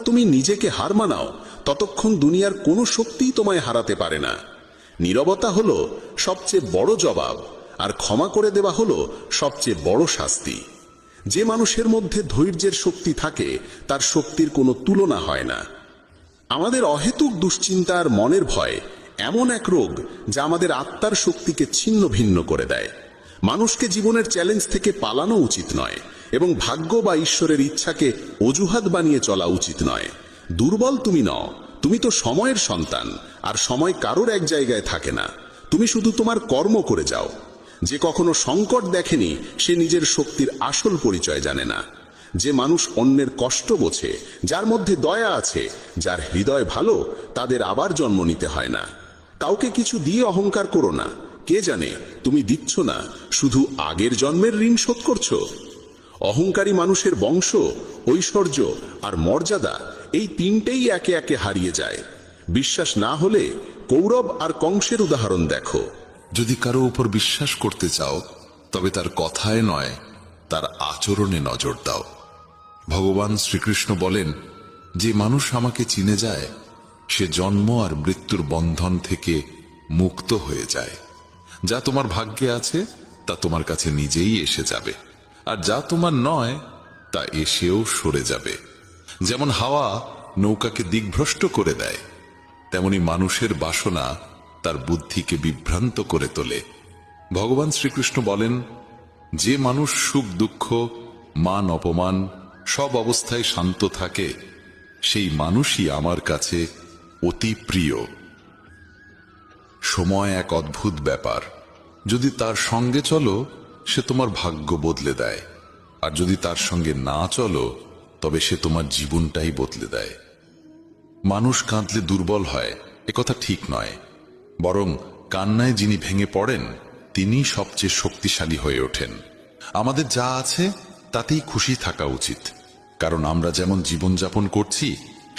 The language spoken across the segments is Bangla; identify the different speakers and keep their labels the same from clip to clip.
Speaker 1: তুমি নিজেকে হার মানাও ততক্ষণ দুনিয়ার কোনো শক্তিই তোমায় হারাতে পারে না। নীরবতা হলো সবচেয়ে বড় জবাব, আর ক্ষমা করে দেওয়া হলো সবচেয়ে বড় শাস্তি। যে মানুষের মধ্যে ধৈর্যের শক্তি থাকে তার শক্তির কোনো তুলনা হয় না। আমাদের অহেতুক দুশ্চিন্তা আর মনের ভয় এমন এক রোগ যা আমাদের আত্মার শক্তিকে ছিন্ন ভিন্ন করে দেয়। মানুষকে জীবনের চ্যালেঞ্জ থেকে পালানো উচিত নয়, এবং ভাগ্য বা ঈশ্বরের ইচ্ছাকে অজুহাত বানিয়ে চলা উচিত নয়। দুর্বল তুমি নও, তুমি তো সময়ের সন্তান, আর সময় কারোর এক জায়গায় থাকে না। তুমি শুধু তোমার কর্ম করে যাও। যে কখনো সংকট দেখেনি সে নিজের শক্তির আসল পরিচয় জানে না। যে মানুষ অন্যের কষ্ট বোঝে, যার মধ্যে দয়া আছে, যার হৃদয় ভালো, তাদের আবার জন্ম নিতে হয় না। কাউকে কিছু দিয়ে অহংকার করো না। কে জানে তুমি দিচ্ছ না, শুধু আগের জন্মের ঋণ শোধ করছো। অহংকারী মানুষের বংশ, ঐশ্বর্য আর মর্যাদা এই তিনটেই একে একে হারিয়ে যায়। বিশ্বাস না হলে কৌরব আর কংসের উদাহরণ দেখো।
Speaker 2: যদি কারো উপর বিশ্বাস করতে চাও তবে তার কথায় নয়, তার আচরণে নজর দাও। ভগবান শ্রীকৃষ্ণ বলেন, যে মানুষ আমাকে চিনে যায় সে জন্ম আর মৃত্যুর বন্ধন থেকে মুক্ত হয়ে যায়। যা তোমার ভাগ্যে আছে তা তোমার কাছে নিজেই এসে যাবে, আর যা তোমার নয় তা এসেও সরে যাবে। যেমন হাওয়া নৌকাকে দিকভ্রষ্ট করে দেয়, তেমনি মানুষের বাসনা তার বুদ্ধিকে বিভ্রান্ত করে তোলে। ভগবান শ্রীকৃষ্ণ বলেন, যে মানুষ সুখ দুঃখ মান অপমান সব অবস্থায় শান্ত থাকে সেই মানুষই আমার কাছে অতি প্রিয়। সময় এক অদ্ভুত ব্যাপার। যদি তার সঙ্গে চলো সে তোমার ভাগ্য বদলে দেয়, আর যদি তার সঙ্গে না চলো তবে সে তোমার জীবনটাই বদলে দেয়। মানুষ কাঁদলে দুর্বল হয় একথা ঠিক নয়, বরং কান্নায় যিনি ভেঙে পড়েন তিনি সবচেয়ে শক্তিশালী হয়ে ওঠেন। আমাদের যা আছে তাতেই খুশি থাকা উচিত, কারণ আমরা যেমন জীবনযাপন করছি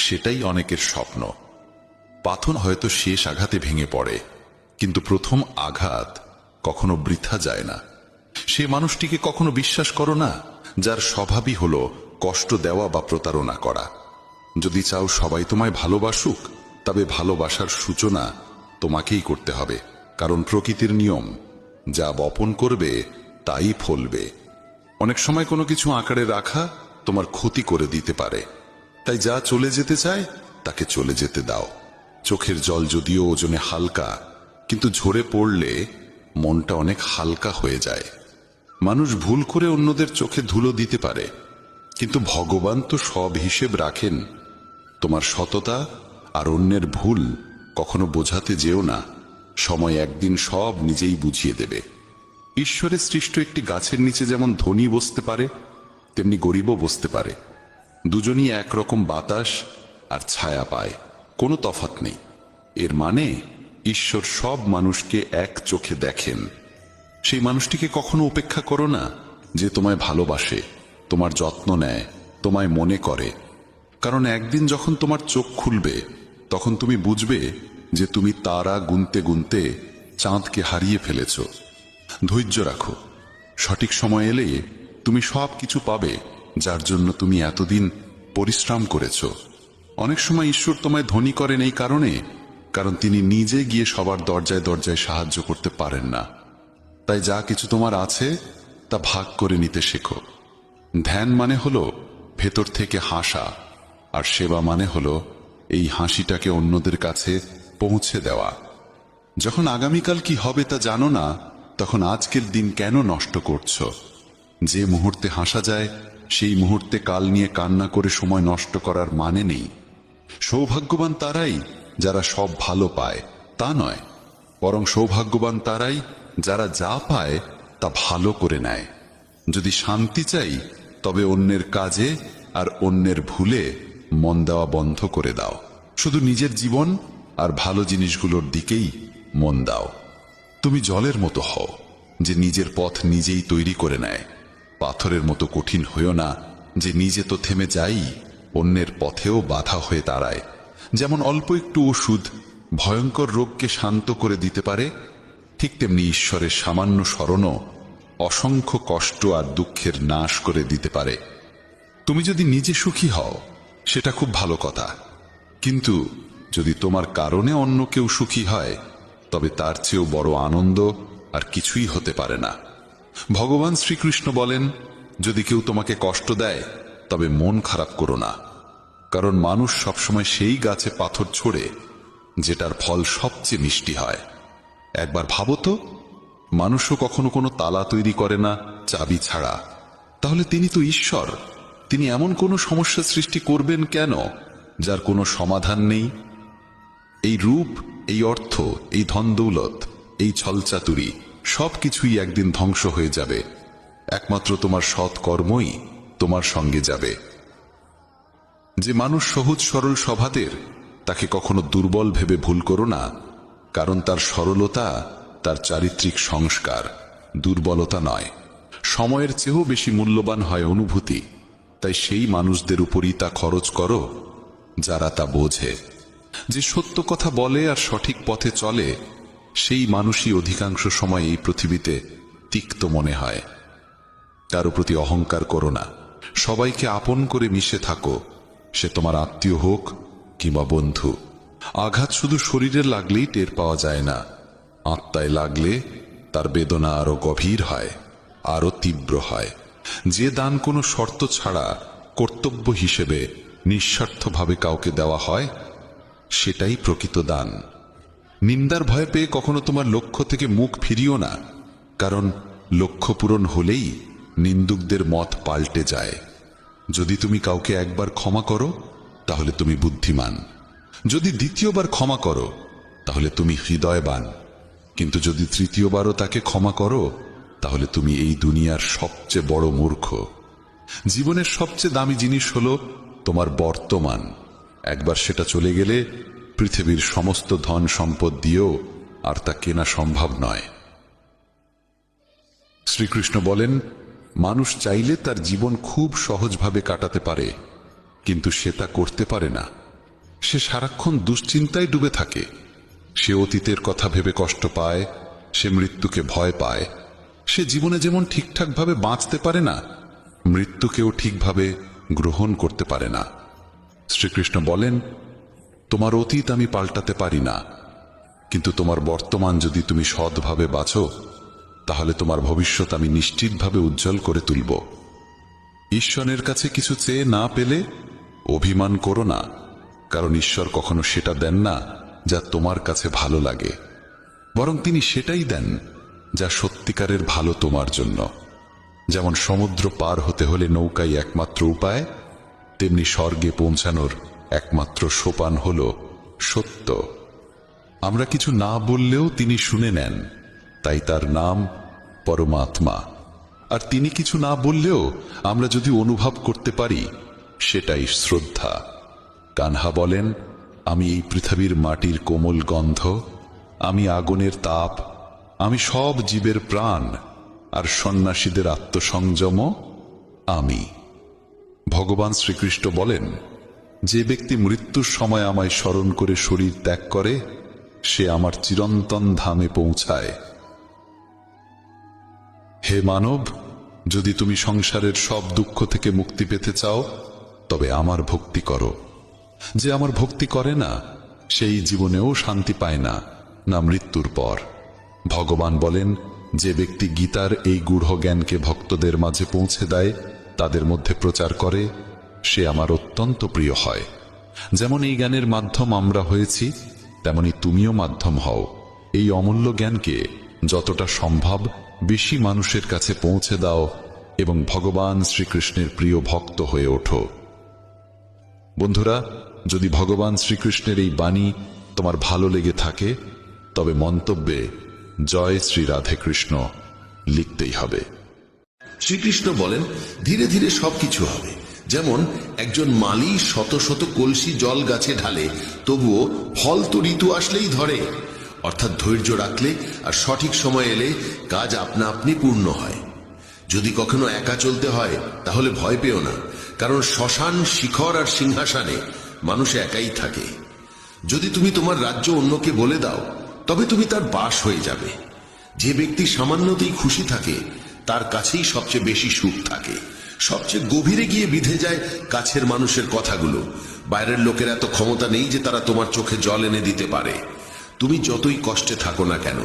Speaker 2: সেটাই অনেকের স্বপ্ন। পাথর হয়তো শেষ আঘাতে ভেঙে পড়ে, কিন্তু প্রথম আঘাত কখনো বৃথা যায় না। সে মানুষটিকে কখনো বিশ্বাস করো না যার স্বভাবই হলো কষ্ট দেওয়া বা প্রতারণা করা। যদি চাও সবাই তোমায় ভালোবাসুক, তবে ভালোবাসার সূচনা তোমাকেই করতে হবে, কারণ প্রকৃতির নিয়ম, যা বপন করবে তাই ফলবে। অনেক সময় কোনো কিছু আঁকড়ে রাখা তোমার ক্ষতি করে দিতে পারে, তাই যা চলে যেতে চায় তাকে চলে যেতে দাও। চোখের জল যদিও ওজনে হালকা, কিন্তু ঝরে পড়লে মনটা অনেক হালকা হয়ে যায়। মানুষ ভুল করে অন্যদের চোখে ধুলো দিতে পারে, কিন্তু ভগবান তো সব হিসেব রাখেন। তোমার সততা আর অন্যের ভুল কখনো বোঝাতে যেও না, সময় একদিন সব নিজেই বুঝিয়ে দেবে। ঈশ্বরের সৃষ্ট একটি গাছের নিচে যেমন ধনী বসতে পারে তেমনি গরিবও বসতে পারে। দুজনই একরকম বাতাস আর ছায়া পায়, কোনো তফাৎ নেই। এর মানে ঈশ্বর সব মানুষকে এক চোখে দেখেন। সেই মানুষটিকে কখনো উপেক্ষা করো না যে তোমায় ভালোবাসে, তোমার যত্ন নেয়, তোমায় মনে করে, কারণ একদিন যখন তোমার চোখ খুলবে তখন তুমি বুঝবে যে তুমি তারা গুনতে গুনতে চাঁদকে হারিয়ে ফেলেছ। ধৈর্য রাখো, সঠিক সময় এলে তুমি সব কিছু পাবে যার জন্য তুমি এতদিন পরিশ্রম করেছ। অনেক সময় ঈশ্বর তোমায় ধনী করেন এই কারণে, কারণ তিনি নিজে গিয়ে সবার দরজায় দরজায় সাহায্য করতে পারেন না। তাই যা কিছু তোমার আছে তা ভাগ করে নিতে শেখো। ধ্যান মানে হলো ভেতর থেকে হাসা, আর সেবা মানে হলো এই হাসিটাকে অন্যদের কাছে পৌঁছে দেওয়া। যখন আগামীকাল কি হবে তা জানো না, তখন আজকের দিন কেন নষ্ট করছো? যে মুহূর্তে হাসা যায় সেই মুহূর্তে কাল নিয়ে কান্না করে সময় নষ্ট করার মানে নেই। সৌভাগ্যবান তারাই যারা সব ভালো পায় তা নয়, বরং সৌভাগ্যবান তারাই যারা যা পায় তা ভালো করে নেয়। যদি শান্তি চাই তবে অন্যের কাজে আর অন্যের ভুলে মন দেওয়া বন্ধ করে দাও। শুধু নিজের জীবন আর ভালো জিনিসগুলোর দিকেই মন দাও। তুমি জলের মতো হও যে নিজের পথ নিজেই তৈরি করে নেয়। পাথরের মতো কঠিন হইও না যে নিজে তো থেমে যাই, অন্যের পথেও বাধা হয়ে দাঁড়ায়। যেমন অল্প একটু ওষুধ ভয়ঙ্কর রোগকে শান্ত করে দিতে পারে, ঠিক তেমনি ঈশ্বরের সামান্য স্মরণও অসংখ্য কষ্ট আর দুঃখের নাশ করে দিতে পারে। তুমি যদি নিজে সুখী হও সেটা খুব ভালো কথা, কিন্তু যদি তোমার কারণে অন্য কেউ সুখী হয় তবে তার চেয়েও বড় আনন্দ আর কিছুই হতে পারে না। ভগবান শ্রীকৃষ্ণ বলেন, যদি কেউ তোমাকে কষ্ট দেয় তবে মন খারাপ করো না, কারণ মানুষ সবসময় সেই গাছে পাথর ছোড়ে যেটার ফল সবচেয়ে মিষ্টি হয়। একবার ভাবো তো, মানুষও কখনো কোনো তালা তৈরি করে না চাবি ছাড়া, তাহলে তিনি তো ঈশ্বর। তিনি এমন কোনো সমস্যা সৃষ্টি করবেন কেন যার কোনো সমাধান নেই? এই রূপ, এই অর্থ, এই ধন দৌলত, এই ছলচাতুরি সবকিছুই একদিন ধ্বংস হয়ে যাবে। একমাত্র তোমার সৎ কর্মই তোমার সঙ্গে যাবে। যে মানুষ সহজ সরল স্বভাবের, তাকে কখনো দুর্বল ভেবে ভুল করো না, কারণ তার সরলতা তার চারিত্রিক সংস্কার, দুর্বলতা নয়। সময়ের চেয়েও বেশি মূল্যবান হয় অনুভূতি, তাই সেই মানুষদের উপরই তা খরচ করো যারা তা বোঝে। যে সত্য কথা বলে আর সঠিক পথে চলে, সেই মানুষই অধিকাংশ সময় এই পৃথিবীতে তিক্ত মনে হয়। কারো প্রতি অহংকার করো না, সবাইকে আপন করে মিশে থাকো, সে তোমার আত্মীয় হোক কিংবা বন্ধু। আঘাত শুধু শরীরে লাগলেই টের পাওয়া যায় না, আত্মায় লাগলে তার বেদনা আরো গভীর হয়, আরো তীব্র হয়। যে দান কোনো শর্ত ছাড়া কর্তব্য হিসেবে নিঃস্বার্থভাবে কাউকে দেওয়া হয়, সেটাই প্রকৃত দান। নিন্দার ভয় পেয়ে কখনো তোমার লক্ষ্য থেকে মুখ ফিরিও না, কারণ লক্ষ্য পূরণ হলেই নিন্দুকদের মত পাল্টে যায়। যদি তুমি কাউকে একবার ক্ষমা করো তাহলে তুমি বুদ্ধিমান, যদি দ্বিতীয়বার ক্ষমা করো তাহলে তুমি হৃদয়বান, কিন্তু যদি তৃতীয়বারও তাকে ক্ষমা করো তাহলে তুমি এই দুনিয়ার সবচেয়ে বড় মূর্খ। জীবনের সবচেয়ে দামি জিনিস হলো তোমার বর্তমান। একবার সেটা চলে গেলে পৃথিবীর সমস্ত ধন সম্পদ দিয়েও আর তা কেনা সম্ভব নয়। শ্রীকৃষ্ণ বলেন, মানুষ চাইলে তার জীবন খুব সহজভাবে কাটাতে পারে, কিন্তু সে তা করতে পারে না। সে সারাক্ষণ দুশ্চিন্তায় ডুবে থাকে। সে অতীতের কথা ভেবে কষ্ট পায়, সে মৃত্যুকে ভয় পায়। সে জীবনে যেমন ঠিকঠাকভাবে বাঁচতে পারে না, মৃত্যুকেও ঠিকভাবে গ্রহণ করতে পারে না। শ্রীকৃষ্ণ বলেন, তোমার অতীত আমি পাল্টাতে পারি না, কিন্তু তোমার বর্তমান যদি তুমি সৎভাবে বাঁচো তাহলে তোমার ভবিষ্যৎ আমি নিশ্চিতভাবে উজ্জ্বল করে তুলব। ঈশ্বরের কাছে কিছু চেয়ে না পেলে অভিমান করো না, কারণ ঈশ্বর কখনো সেটা দেন না যা তোমার কাছে ভালো লাগে, বরং তিনি সেটাই দেন যা সত্যিকারের ভালো তোমার জন্য। যেমন সমুদ্র পার হতে হলে নৌকাই একমাত্র উপায়, তেমনি স্বর্গে পৌঁছানোর একমাত্র সোপান হল সত্য। আমরা কিছু না বললেও তিনি শুনে নেন, তাই তার নাম পরমাত্মা। আর তিনি কিছু না বললেও আমরা যদি অনুভব করতে পারি, সেটাই শ্রদ্ধা। কানহা বলেন, আমি এই পৃথিবীর মাটির কোমল গন্ধ, আমি আগুনের তাপ, আমি সব জীবের প্রাণ, আর সন্ন্যাসীদের আত্মসংযম আমি। ভগবান শ্রীকৃষ্ণ বলেন, যে ব্যক্তি মৃত্যুর সময় আমায় স্মরণ করে শরীর ত্যাগ করে, সে আমার চিরন্তন ধামে পৌঁছায়। হে মানব, যদি তুমি সংসারের সব দুঃখ থেকে মুক্তি পেতে চাও তবে আমার ভক্তি করো। যে আমার ভক্তি করে না, সেই জীবনেও শান্তি পায় না, না মৃত্যুর পর। ভগবান বলেন, যে ব্যক্তি গীতার এই গূঢ় জ্ঞানকে ভক্তদের মাঝে পৌঁছে দেয়, তাদের মধ্যে প্রচার করে, সে আমার অত্যন্ত প্রিয় হয়। যেমন এই জ্ঞানের মাধ্যম আমরা হয়েছি, তেমনি তুমিও মাধ্যম হও। এই অমূল্য জ্ঞানকে যতটা সম্ভব বেশি মানুষের কাছে পৌঁছে দাও এবং ভগবান শ্রীকৃষ্ণের প্রিয় ভক্ত হয়ে ওঠো। বন্ধুরা, যদি ভগবান শ্রীকৃষ্ণের এই বাণী তোমার ভালো লেগে থাকে তবে মন্তব্যে জয় শ্রী রাধে কৃষ্ণ লিখতেই হবে।
Speaker 3: শ্রীকৃষ্ণ বলেন, ধীরে ধীরে সবকিছু হবে। যেমন একজন মালি শত শত কলসি জল গাছে ঢালে, তবুও ফল তো ঋতু আসলেই ধরে। অর্থাৎ ধৈর্য রাখলে আর সঠিক সময় এলে কাজ আপনা আপনি পূর্ণ হয়। যদি কখনো একা চলতে হয় তাহলে ভয় পেও না, কারণ শ্মশান, শিখর আর সিংহাসনে মানুষ একাই থাকে। যদি তুমি তোমার রাজ্য অন্যকে বলে দাও তবে তুমি তার বাস হয়ে যাবে। যে ব্যক্তি সামান্যতেই খুশি থাকে তার কাছেই সবচেয়ে বেশি সুখ থাকে। সবচেয়ে গভীরে গিয়ে বিঁধে যায় কাছের মানুষের কথাগুলো। বাইরের লোকের এত ক্ষমতা নেই যে তারা তোমার চোখে জল এনে দিতে পারে। তুমি যতই কষ্টে থাকো না কেন,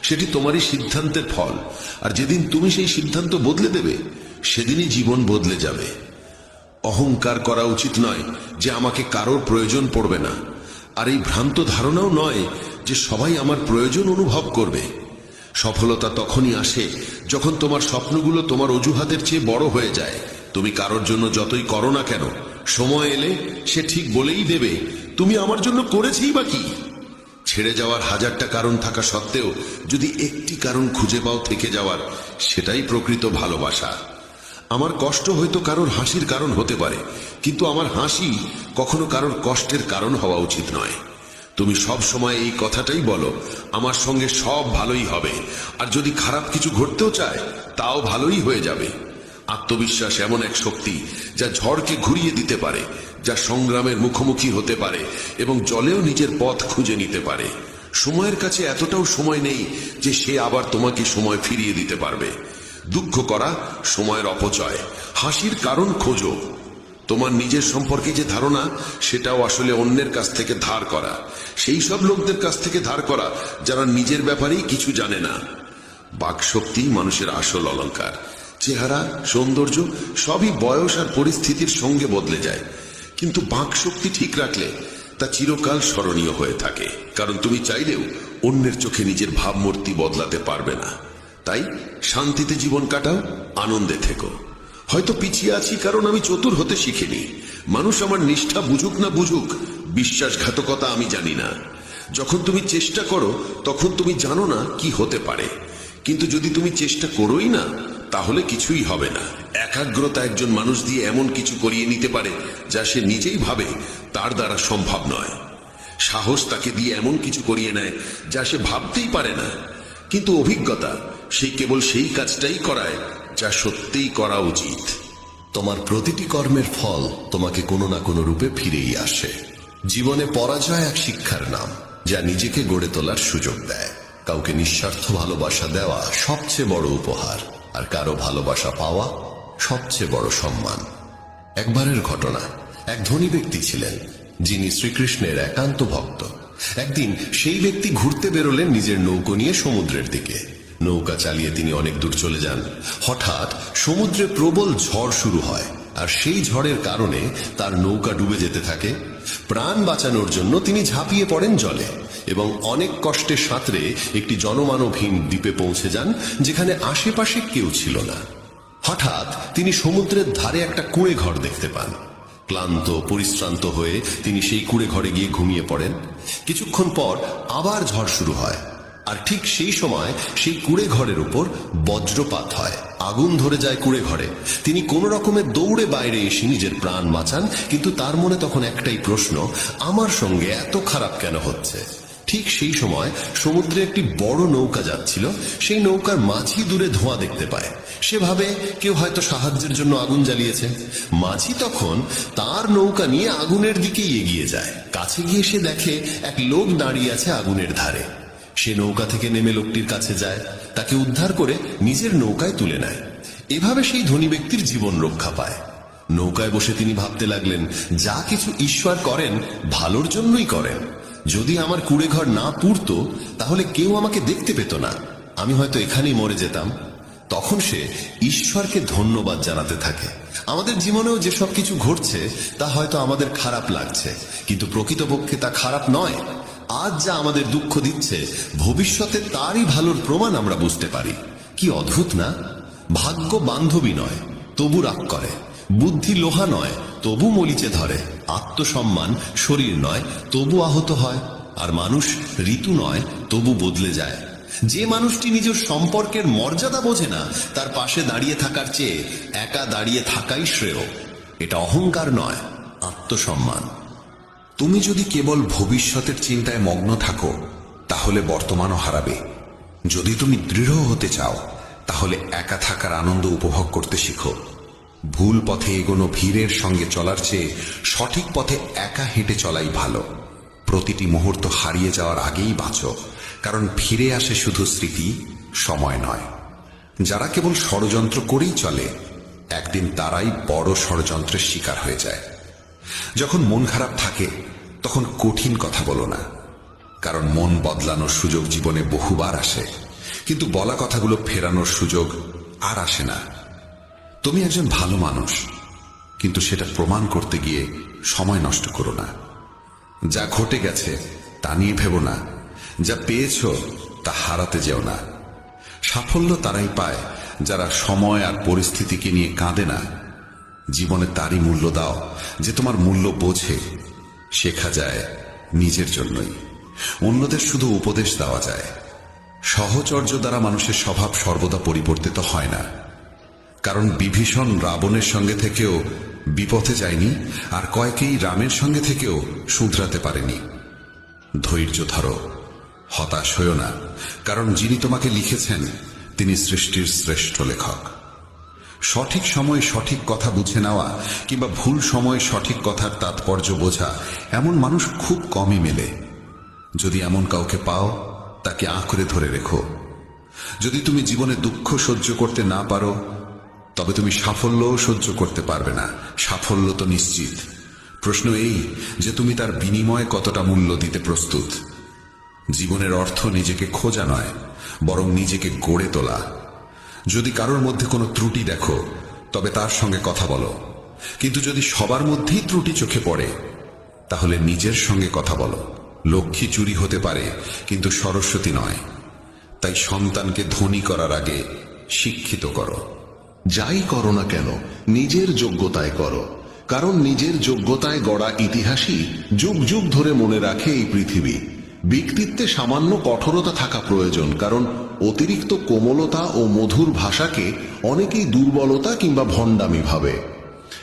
Speaker 3: সেটি তোমারই সিদ্ধান্তের ফল। আর যেদিন তুমি সেই সিদ্ধান্ত বদলে দেবে, সেদিনই জীবন বদলে যাবে। অহংকার করা উচিত নয় যে আমাকে কারোর প্রয়োজন পড়বে না, আর এই ভ্রান্ত ধারণাও নয় যে সবাই আমার প্রয়োজন অনুভব করবে। সফলতা তখনই আসে যখন তোমার স্বপ্নগুলো তোমার অজুহাতের চেয়ে বড় হয়ে যায়। তুমি কারোর জন্য যতই করো না কেন, সময় এলে সে ঠিক বলেই দেবে, তুমি আমার জন্য করেছেই বা কি। ছেড়ে যাওয়ার হাজারটা কারণ থাকা সত্ত্বেও যদি একটি কারণ খুঁজে পাও থেকে যাওয়ার, সেটাই প্রকৃত ভালোবাসা। আমার কষ্ট হয়তো কারোর হাসির কারণ হতে পারে, কিন্তু আমার হাসি কখনো কারোর কষ্টের কারণ হওয়া উচিত নয়। তুমি সব সময় এই কথাটাই বলো, আমার সঙ্গে সব ভালোই হবে, আর যদি খারাপ কিছু ঘটতেও চায় তাও ভালোই হয়ে যাবে। আত্মবিশ্বাস এমন এক শক্তি যা ঝড়কে ঘুরিয়ে দিতে পারে, যা সংগ্রামের মুখোমুখি হতে পারে এবং জলেও নিজের পথ খুঁজে নিতে পারে। সময়ের কাছে এতটাও সময় নেই যে সে আবার তোমাকে সময় ফিরিয়ে দিতে পারবে। দুঃখ করা সময়ের অপচয়, হাসির কারণ খোঁজো। তোমার নিজের সম্পর্কে যে ধারণা, সেটাও আসলে অন্যের কাছ থেকে ধার করা, সেই সব লোকদের কাছ থেকে ধার করা যারা নিজের ব্যাপারেই কিছু জানে না। বাকশক্তি মানুষের আসল অলংকার। চেহারা, সৌন্দর্য সবই বয়স আর পরিস্থিতির সঙ্গে বদলে যায়, কিন্তু বাকশক্তি ঠিক রাখলে তা চিরকাল স্মরণীয় হয়ে থাকে। কারণ তুমি চাইলেও অন্যের চোখে নিজের ভাবমূর্তি বদলাতে পারবে না। তাই শান্তিতে জীবন কাটাও, আনন্দে থেকো। হয়তো পিছিয়ে আছি কারণ আমি চতুর হতে শিখিনি। মানুষ আমার নিষ্ঠা বুঝুক না বুঝুক, বিশ্বাসঘাতকতা আমি জানি না। যখন তুমি চেষ্টা করো তখন তুমি জানো না কি হতে পারে, কিন্তু যদি তুমি চেষ্টা করোই না, তাহলে কিছুই হবে না। একাগ্রতা একজন মানুষ দিয়ে এমন কিছু করিয়ে নিতে পারে যা সে নিজেই ভাবে তার দ্বারা সম্ভব নয়। সাহস তাকে দিয়ে এমন কিছু করিয়ে নেয় যা সে ভাবতেই পারে না, কিন্তু অভিজ্ঞতা সেই কেবল সেই কাজটাই করায় যা সত্যিই করা উচিত।
Speaker 4: তোমার প্রতিটি কর্মের ফল তোমাকে কোনো না কোনো রূপে ফিরেই আসে। জীবনে পরাজয় এক শিক্ষার নাম, যা নিজেকে গড়ে তোলার সুযোগ দেয়। কাউকে নিঃস্বার্থ ভালোবাসা দেওয়া সবচেয়ে বড় উপহার, আর কারো ভালোবাসা পাওয়া সবচেয়ে বড় সম্মান। একবারের ঘটনা, এক ধনী ব্যক্তি ছিলেন যিনি শ্রীকৃষ্ণের একান্ত ভক্ত। একদিন সেই ব্যক্তি ঘুরতে বেরোলেন নিজের নৌকো নিয়ে সমুদ্রের দিকে। নৌকা চালিয়ে তিনি অনেক দূর চলে যান। হঠাৎ সমুদ্রে প্রবল ঝড় শুরু হয়, আর সেই ঝড়ের কারণে তার নৌকা ডুবে যেতে থাকে। প্রাণ বাঁচানোর জন্য তিনি ঝাঁপিয়ে পড়েন জলে এবং অনেক কষ্টে সাঁতরে একটি জনমানবহীন দ্বীপে পৌঁছে যান, যেখানে আশেপাশে কেউ ছিল না। হঠাৎ তিনি সমুদ্রের ধারে একটা কুঁড়ে ঘর দেখতে পান। ক্লান্ত পরিশ্রান্ত হয়ে তিনি সেই কুঁড়ে ঘরে গিয়ে ঘুমিয়ে পড়েন। কিছুক্ষণ পর আবার ঝড় শুরু হয়, আর ঠিক সেই সময় সেই কুঁড়ে ঘরের উপর বজ্রপাত হয়। আগুন ধরে যায় কুঁড়ে ঘরে। তিনি কোনো রকমে দৌড়ে বাইরে এসে নিজের প্রাণ বাঁচান, কিন্তু তার মনে তখন একটাই প্রশ্ন, আমার সঙ্গে এত খারাপ কেন হচ্ছে? ঠিক সেই সময় সমুদ্রে একটি বড় নৌকা যাচ্ছিল। সেই নৌকার মাঝি দূরে ধোঁয়া দেখতে পায়। সে ভাবে কেউ হয়তো সাহায্যের জন্য আগুন জ্বালিয়েছে। মাঝি তখন তার নৌকা নিয়ে আগুনের দিকেই এগিয়ে যায়। কাছে গিয়ে সে দেখে এক লোক দাঁড়িয়ে আছে আগুনের ধারে। সে নৌকা থেকে নেমে লোকটির কাছে যায়, তাকে উদ্ধার করে নিজের নৌকায় তুলে নেয়। এভাবে সেই ধনী ব্যক্তির জীবন রক্ষা পায়। নৌকায় বসে তিনি ভাবতে লাগলেন, যা কিছু ঈশ্বর করেন ভালোর জন্যই করেন। যদি আমার কুঁড়ে ঘর না পুড়তো, তাহলে কেউ আমাকে দেখতে পেত না, আমি হয়তো এখানেই মরে যেতাম। তখন সে ঈশ্বরকে ধন্যবাদ জানাতে থাকে। আমাদের জীবনেও যেসব কিছু ঘটছে তা হয়তো আমাদের খারাপ লাগছে, কিন্তু প্রকৃতপক্ষে তা খারাপ নয়। আজ যা আমাদের দুঃখ দিচ্ছে, ভবিষ্যতে তারই ভালোর প্রমাণ আমরা বুঝতে পারি। কি অদ্ভুত না? ভাগ্য বান্ধবী নয়, তবু রাগ করে। বুদ্ধি লোহা নয়, তবু মরিচে ধরে। আত্মসম্মান শরীর নয়, তবু আহত হয়। আর মানুষ ঋতু নয়, তবু বদলে যায়। যে মানুষটি নিজের সম্পর্কের মর্যাদা বোঝে না, তার পাশে দাঁড়িয়ে থাকার চেয়ে একা দাঁড়িয়ে থাকাই শ্রেয়। এটা অহংকার নয়, আত্মসম্মান।
Speaker 5: তুমি যদি কেবল ভবিষ্যতের চিন্তায় মগ্ন থাকো, তাহলে বর্তমানও হারাবে। যদি তুমি দৃঢ় হতে চাও, তাহলে একা থাকার আনন্দ উপভোগ করতে শিখো। ভুল পথে এগোনো ভিড়ের সঙ্গে চলার চেয়ে সঠিক পথে একা হেঁটে চলাই ভালো। প্রতিটি মুহূর্ত হারিয়ে যাওয়ার আগেই বাঁচো, কারণ ফিরে আসে শুধু স্মৃতি, সময় নয়। যারা কেবল ষড়যন্ত্র করেই চলে, একদিন তারাই বড় ষড়যন্ত্রের শিকার হয়ে যায়। যখন মন খারাপ থাকে তখন কঠিন কথা বলো না, কারণ মন বদলানোর সুযোগ জীবনে বহুবার আসে, কিন্তু বলা কথাগুলো ফেরানোর সুযোগ আর আসে না। তুমি একজন ভালো মানুষ, কিন্তু সেটা প্রমাণ করতে গিয়ে সময় নষ্ট করো না। যা ঘটে গেছে তা নিয়ে ভেবো না, যা পেয়েছ তা হারাতে যেও না। সাফল্য তারাই পায় যারা সময় আর পরিস্থিতিকে নিয়ে কাঁদে না। জীবনে তারই মূল্য দাও যে তোমার মূল্য বোঝে। শেখা যায় নিজের জন্যই, অন্যদের শুধু উপদেশ দেওয়া যায়। সহচর্য দ্বারা মানুষের স্বভাব সর্বদা পরিবর্তিত হয় না, কারণ বিভীষণ রাবণের সঙ্গে থেকেও বিপথে যায়নি, আর কয়েকেই রামের সঙ্গে থেকেও শুধরাতে পারেনি। ধৈর্য ধরো, হতাশ হয়ো না, কারণ যিনি তোমাকে লিখেছেন তিনি সৃষ্টির শ্রেষ্ঠ লেখক। সঠিক সময়ে সঠিক কথা বুঝে নেওয়া কিংবা ভুল সময়ে সঠিক কথার তাৎপর্য বোঝা এমন মানুষ খুব কমই মেলে। যদি এমন কাউকে পাও তাকে আঁকড়ে ধরে রেখো। যদি তুমি জীবনে দুঃখ সহ্য করতে না পারো তবে তুমি সাফল্যও সহ্য করতে পারবে না। সাফল্য তো নিশ্চিত, প্রশ্ন এই যে তুমি তার বিনিময়ে কতটা মূল্য দিতে প্রস্তুত। জীবনের অর্থ নিজেকে খোঁজা নয়, বরং নিজেকে গড়ে তোলা। যদি কারোর মধ্যে কোনো ত্রুটি দেখো তবে তার সঙ্গে কথা বলো, কিন্তু যদি সবার মধ্যেই ত্রুটি চোখে পড়ে তাহলে নিজের সঙ্গে কথা বলো। লক্ষ্মী চুরি হতে পারে কিন্তু সরস্বতী নয়। তাই সন্তানকে ধনী করার আগে শিক্ষিত করো।
Speaker 3: যাই করো না কেন নিজের যোগ্যতায় করো, কারণ নিজের যোগ্যতায় গড়া ইতিহাসই যুগ যুগ ধরে মনে রাখে এই পৃথিবী। ব্যক্তিত্বে সামান্য কঠোরতা থাকা প্রয়োজন, কারণ অতিরিক্ত কোমলতা ও মধুর ভাষাকে অনেকেই দুর্বলতা কিংবা ভণ্ডামি ভাবে।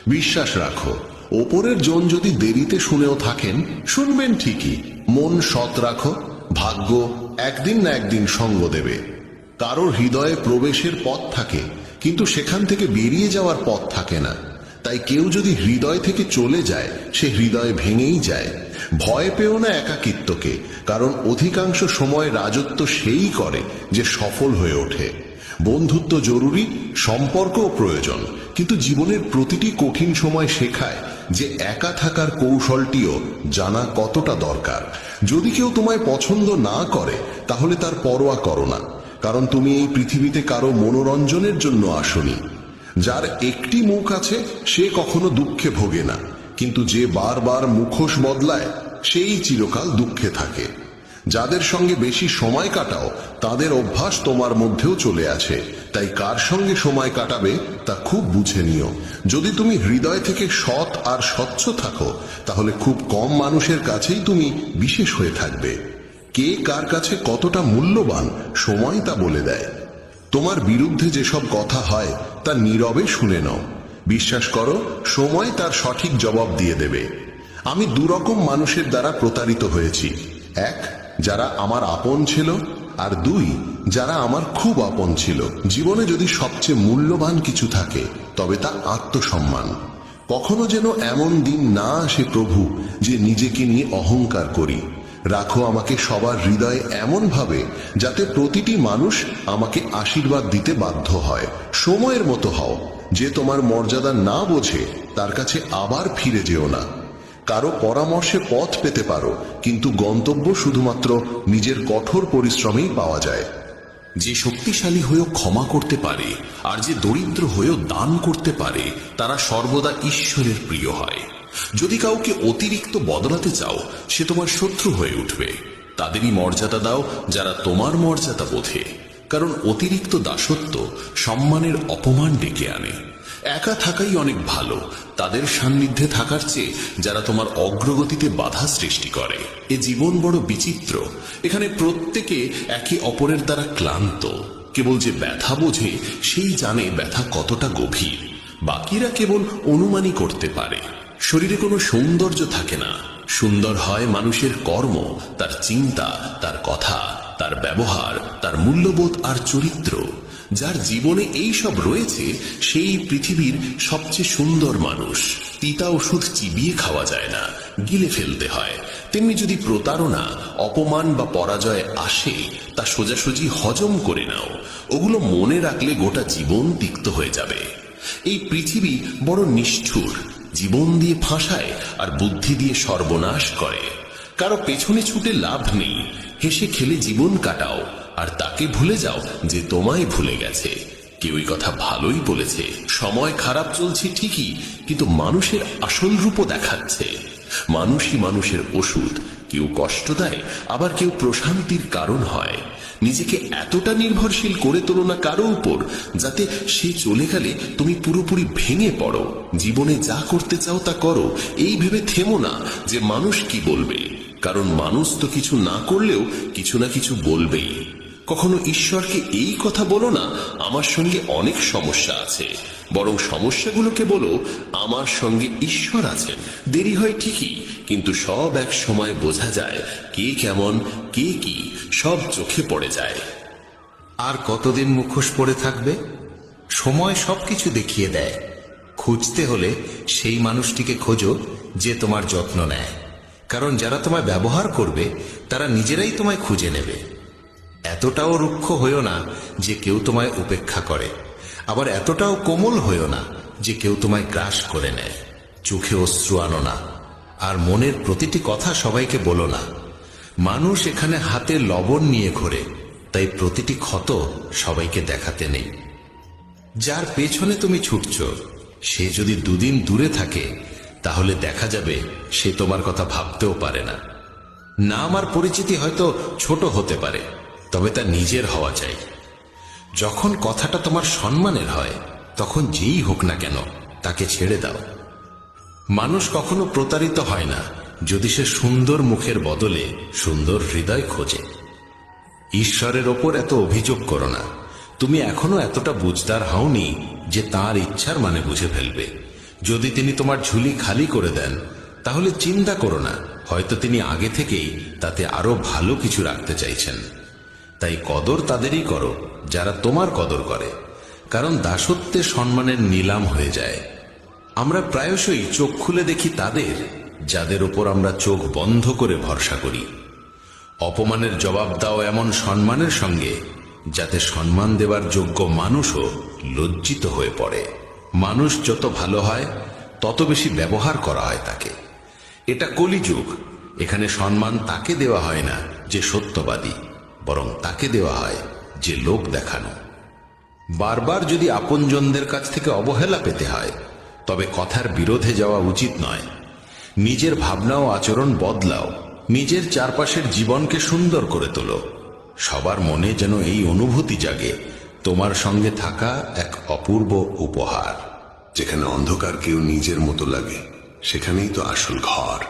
Speaker 3: বিশ্বাস রাখো, ওপরের জন যদি দেরিতে শুনেও থাকেন, শুনবেন ঠিকই। মন সৎ রাখো, ভাগ্য একদিন না একদিন সঙ্গ দেবে। কারোর হৃদয়ে প্রবেশের পথ থাকে, কিন্তু সেখান থেকে বেরিয়ে যাওয়ার পথ থাকে না। তাই কেউ যদি হৃদয় থেকে চলে যায়, সে হৃদয় ভেঙেই যায়। ভয় পেও না একাকিত্বকে, কারণ অধিকাংশ সময় রাজত্ব সেই করে যে সফল হয়ে ওঠে। বন্ধুত্ব জরুরি, সম্পর্কও প্রয়োজন, কিন্তু জীবনের প্রতিটি কঠিন সময় শেখায় যে একা থাকার কৌশলটিও জানা কতটা দরকার। যদি কেউ তোমায় পছন্দ না করে তাহলে তার পরোয়া করো না, কারণ তুমি এই পৃথিবীতে কারো মনোরঞ্জনের জন্য আসনি। যার একটি মুখ আছে সে কখনো দুঃখে ভোগে না, কিন্তু যে বারবার মুখোশ বদলায় সেই চিরকাল দুঃখে থাকে। যাদের সঙ্গে বেশি সময় কাটাও তাদের অভ্যাস তোমার মধ্যেও চলে আছে, তাই কার সঙ্গে সময় কাটাবে তা খুব বুঝে নিও। যদি তুমি হৃদয় থেকে সৎ আর স্বচ্ছ থাকো তাহলে খুব কম মানুষের কাছেই তুমি বিশেষ হয়ে থাকবে। কে কার কাছে কতটা মূল্যবান সময় তা বলে দেয়। তোমার বিরুদ্ধে যেসব কথা হয় তা নীরবে শুনে নাও। বিশ্বাস করো, সময় তার সঠিক জবাব দিয়ে দেবে। আমি দুরকম মানুষের দ্বারা প্রতারিত হয়েছি। এক, যারা আমার আপন ছিল, আর দুই, যারা আমার খুব আপন ছিল। জীবনে যদি সবচেয়ে মূল্যবান কিছু থাকে তবে তা আত্মসম্মান। কখনো যেন এমন দিন না আসে প্রভু যে নিজেকে নিয়ে অহংকার করি। রাখো আমাকে সবার হৃদয়ে এমন ভাবে যাতে প্রতিটি মানুষ আমাকে আশীর্বাদ দিতে বাধ্য হয়। সময়ের মতো হও, যে তোমার মর্যাদা না বোঝে তার কাছে আবার ফিরে যেও না। কারো পরামর্শে পথ পেতে পারো, কিন্তু গন্তব্য শুধুমাত্র নিজের কঠোর পরিশ্রমেই পাওয়া যায়।
Speaker 1: যে শক্তিশালী হয়েও ক্ষমা করতে পারে আর যে দরিদ্র হয়েও দান করতে পারে তারা সর্বদা ঈশ্বরের প্রিয় হয়। যদি কাউকে অতিরিক্ত বদলাতে চাও সে তোমার শত্রু হয়ে উঠবে। তাদেরই মর্যাদা দাও যারা তোমার মর্যাদা বোঝে, কারণ অতিরিক্ত দাসত্ব সম্মানের অপমান ডেকে আনে। একা থাকাই অনেক ভালো তাদের সান্নিধ্যে থাকার চেয়ে যারা তোমার অগ্রগতিতে বাধা সৃষ্টি করে। এ জীবন বড় বিচিত্র, এখানে প্রত্যেকে একে অপরের দ্বারা ক্লান্ত। কেবল যে ব্যথা বোঝে সেই জানে ব্যথা কতটা গভীর, বাকিরা কেবল অনুমানই করতে পারে। শরীরে কোনো সৌন্দর্য থাকে না, সুন্দর হয় মানুষের কর্ম, তার চিন্তা, তার কথা, তার ব্যবহার, তার মূল্যবোধ আর চরিত্র। যার জীবনে এই সব রয়েছে সেই পৃথিবীর সবচেয়ে সুন্দর মানুষ। তিতা ওষুধ চিবিয়ে খাওয়া যায় না, গিলে ফেলতে হয়। তেমনি যদি প্রতারণা, অপমান বা পরাজয় আসে তা সোজাসুজি হজম করে নাও। ওগুলো মনে রাখলে গোটা জীবন তিক্ত হয়ে যাবে।
Speaker 3: এই পৃথিবী বড় নিষ্ঠুর, জীবন দিয়ে ফাঁসায় আর বুদ্ধি দিয়ে সর্বনাশ করে। কারো পেছনে ছুটে লাভ নেই, হেসে খেলে জীবন কাটাও আর তাকে ভুলে যাও যে তোমায় ভুলে গেছে। কেউ এই কথা ভালোই বলেছে, সময় খারাপ চলছে ঠিকই, কিন্তু মানুষের আসল রূপও দেখাচ্ছে। মানুষই মানুষের ওষুধ, কেউ কষ্ট দেয় আবার কেউ প্রশান্তির কারণ হয়। নিজেকে এতটা নির্ভরশীল করে তোলো না কারো উপর, যাতে সে চলে গেলে তুমি পুরোপুরি ভেঙে পড়ো। জীবনে যা করতে চাও তা করো, এই ভেবে থেমো না যে মানুষ কি বলবে, কারণ মানুষ তো কিছু না করলেও কিছু না কিছু বলবেই। কখনো ঈশ্বরকে এই কথা বলো না, আমার সঙ্গে অনেক সমস্যা আছে, বরং সমস্যাগুলোকে বলো আমার সঙ্গে ঈশ্বর আছেন। দেরি হয় ঠিকই, কিন্তু সব এক সময় বোঝা যায় কে কেমন, কে কি, সব চোখে পড়ে যায়।
Speaker 5: আর কতদিন মুখোশ পড়ে থাকবে? সময় সবকিছু দেখিয়ে দেয়। খুঁজতে হলে সেই মানুষটিকে খোঁজো যে তোমার যত্ন নেয়, কারণ যারা তোমায় ব্যবহার করবে তারা নিজেরাই তোমায় খুঁজে নেবে। এতটাও রুক্ষ হইও না যে কেউ তোমায় উপেক্ষা করে, আবার এতটাও কোমল হইও না যে কেউ তোমায় গ্রাস করে নেয়। চোখে অশ্রু আনো না, আর মনের প্রতিটি কথা সবাইকে বলো না। মানুষ এখানে হাতে লবণ নিয়ে ঘোরে, তাই প্রতিটি ক্ষত সবাইকে দেখাতে নেই। যার পেছনে তুমি ছুটছ সে যদি দুদিন দূরে থাকে, তাহলে দেখা যাবে সে তোমার কথা ভাবতেও পারে না। নাম আর পরিচিতি হয়তো ছোট হতে পারে, তবে তা নিজের হওয়া চাই। যখন কথাটা তোমার সম্মানের হয়, তখন যেই হোক না কেন তাকে ছেড়ে দাও। মানুষ কখনো প্রতারিত হয় না যদি সে সুন্দর মুখের বদলে সুন্দর হৃদয় খোঁজে। ঈশ্বরের ওপর এত অভিযোগ করো না। তুমি এখনো এতটা বুঝদার হওনি যে তাঁর ইচ্ছার মানে বুঝে ফেলবে। যদি তিনি তোমার ঝুলি খালি করে দেন, তাহলে চিন্তা করো না, হয়তো তিনি আগে থেকেই তাতে আরো ভালো কিছু রাখতে চাইছেন। তাই কদর তাদেরই করো যারা তোমার কদর করে, কারণ দাসত্বে সম্মানের নিলাম হয়ে যায়। আমরা প্রায়শই চোখ খুলে দেখি তাদের যাদের ওপর আমরা চোখ বন্ধ করে ভরসা করি। অপমানের জবাব দাও এমন সম্মানের সঙ্গে যাতে সম্মান দেওয়ার যোগ্য মানুষও লজ্জিত হয়ে পড়ে। মানুষ যত ভালো হয় তত বেশি ব্যবহার করা হয় তাকে। এটা কলিযুগ, এখানে সম্মান তাকে দেওয়া হয় না যে সত্যবাদী, বরং তাকে দেওয়া হয় যে লোক দেখানো। বারবার যদি আপনজনদের কাছ থেকে অবহেলা পেতে হয়, তবে কথার বিরোধে যাওয়া উচিত নয়। নিজের ভাবনা ও আচরণ বদলাও, নিজের চারপাশের জীবনকে সুন্দর করে তোলো। সবার মনে যেন এই অনুভূতি জাগে, তোমার সঙ্গে থাকা এক অপূর্ব উপহার।
Speaker 4: যেখানে অন্ধকার কেউ নিজের মতো লাগে, সেখানেই তো আসল ঘর।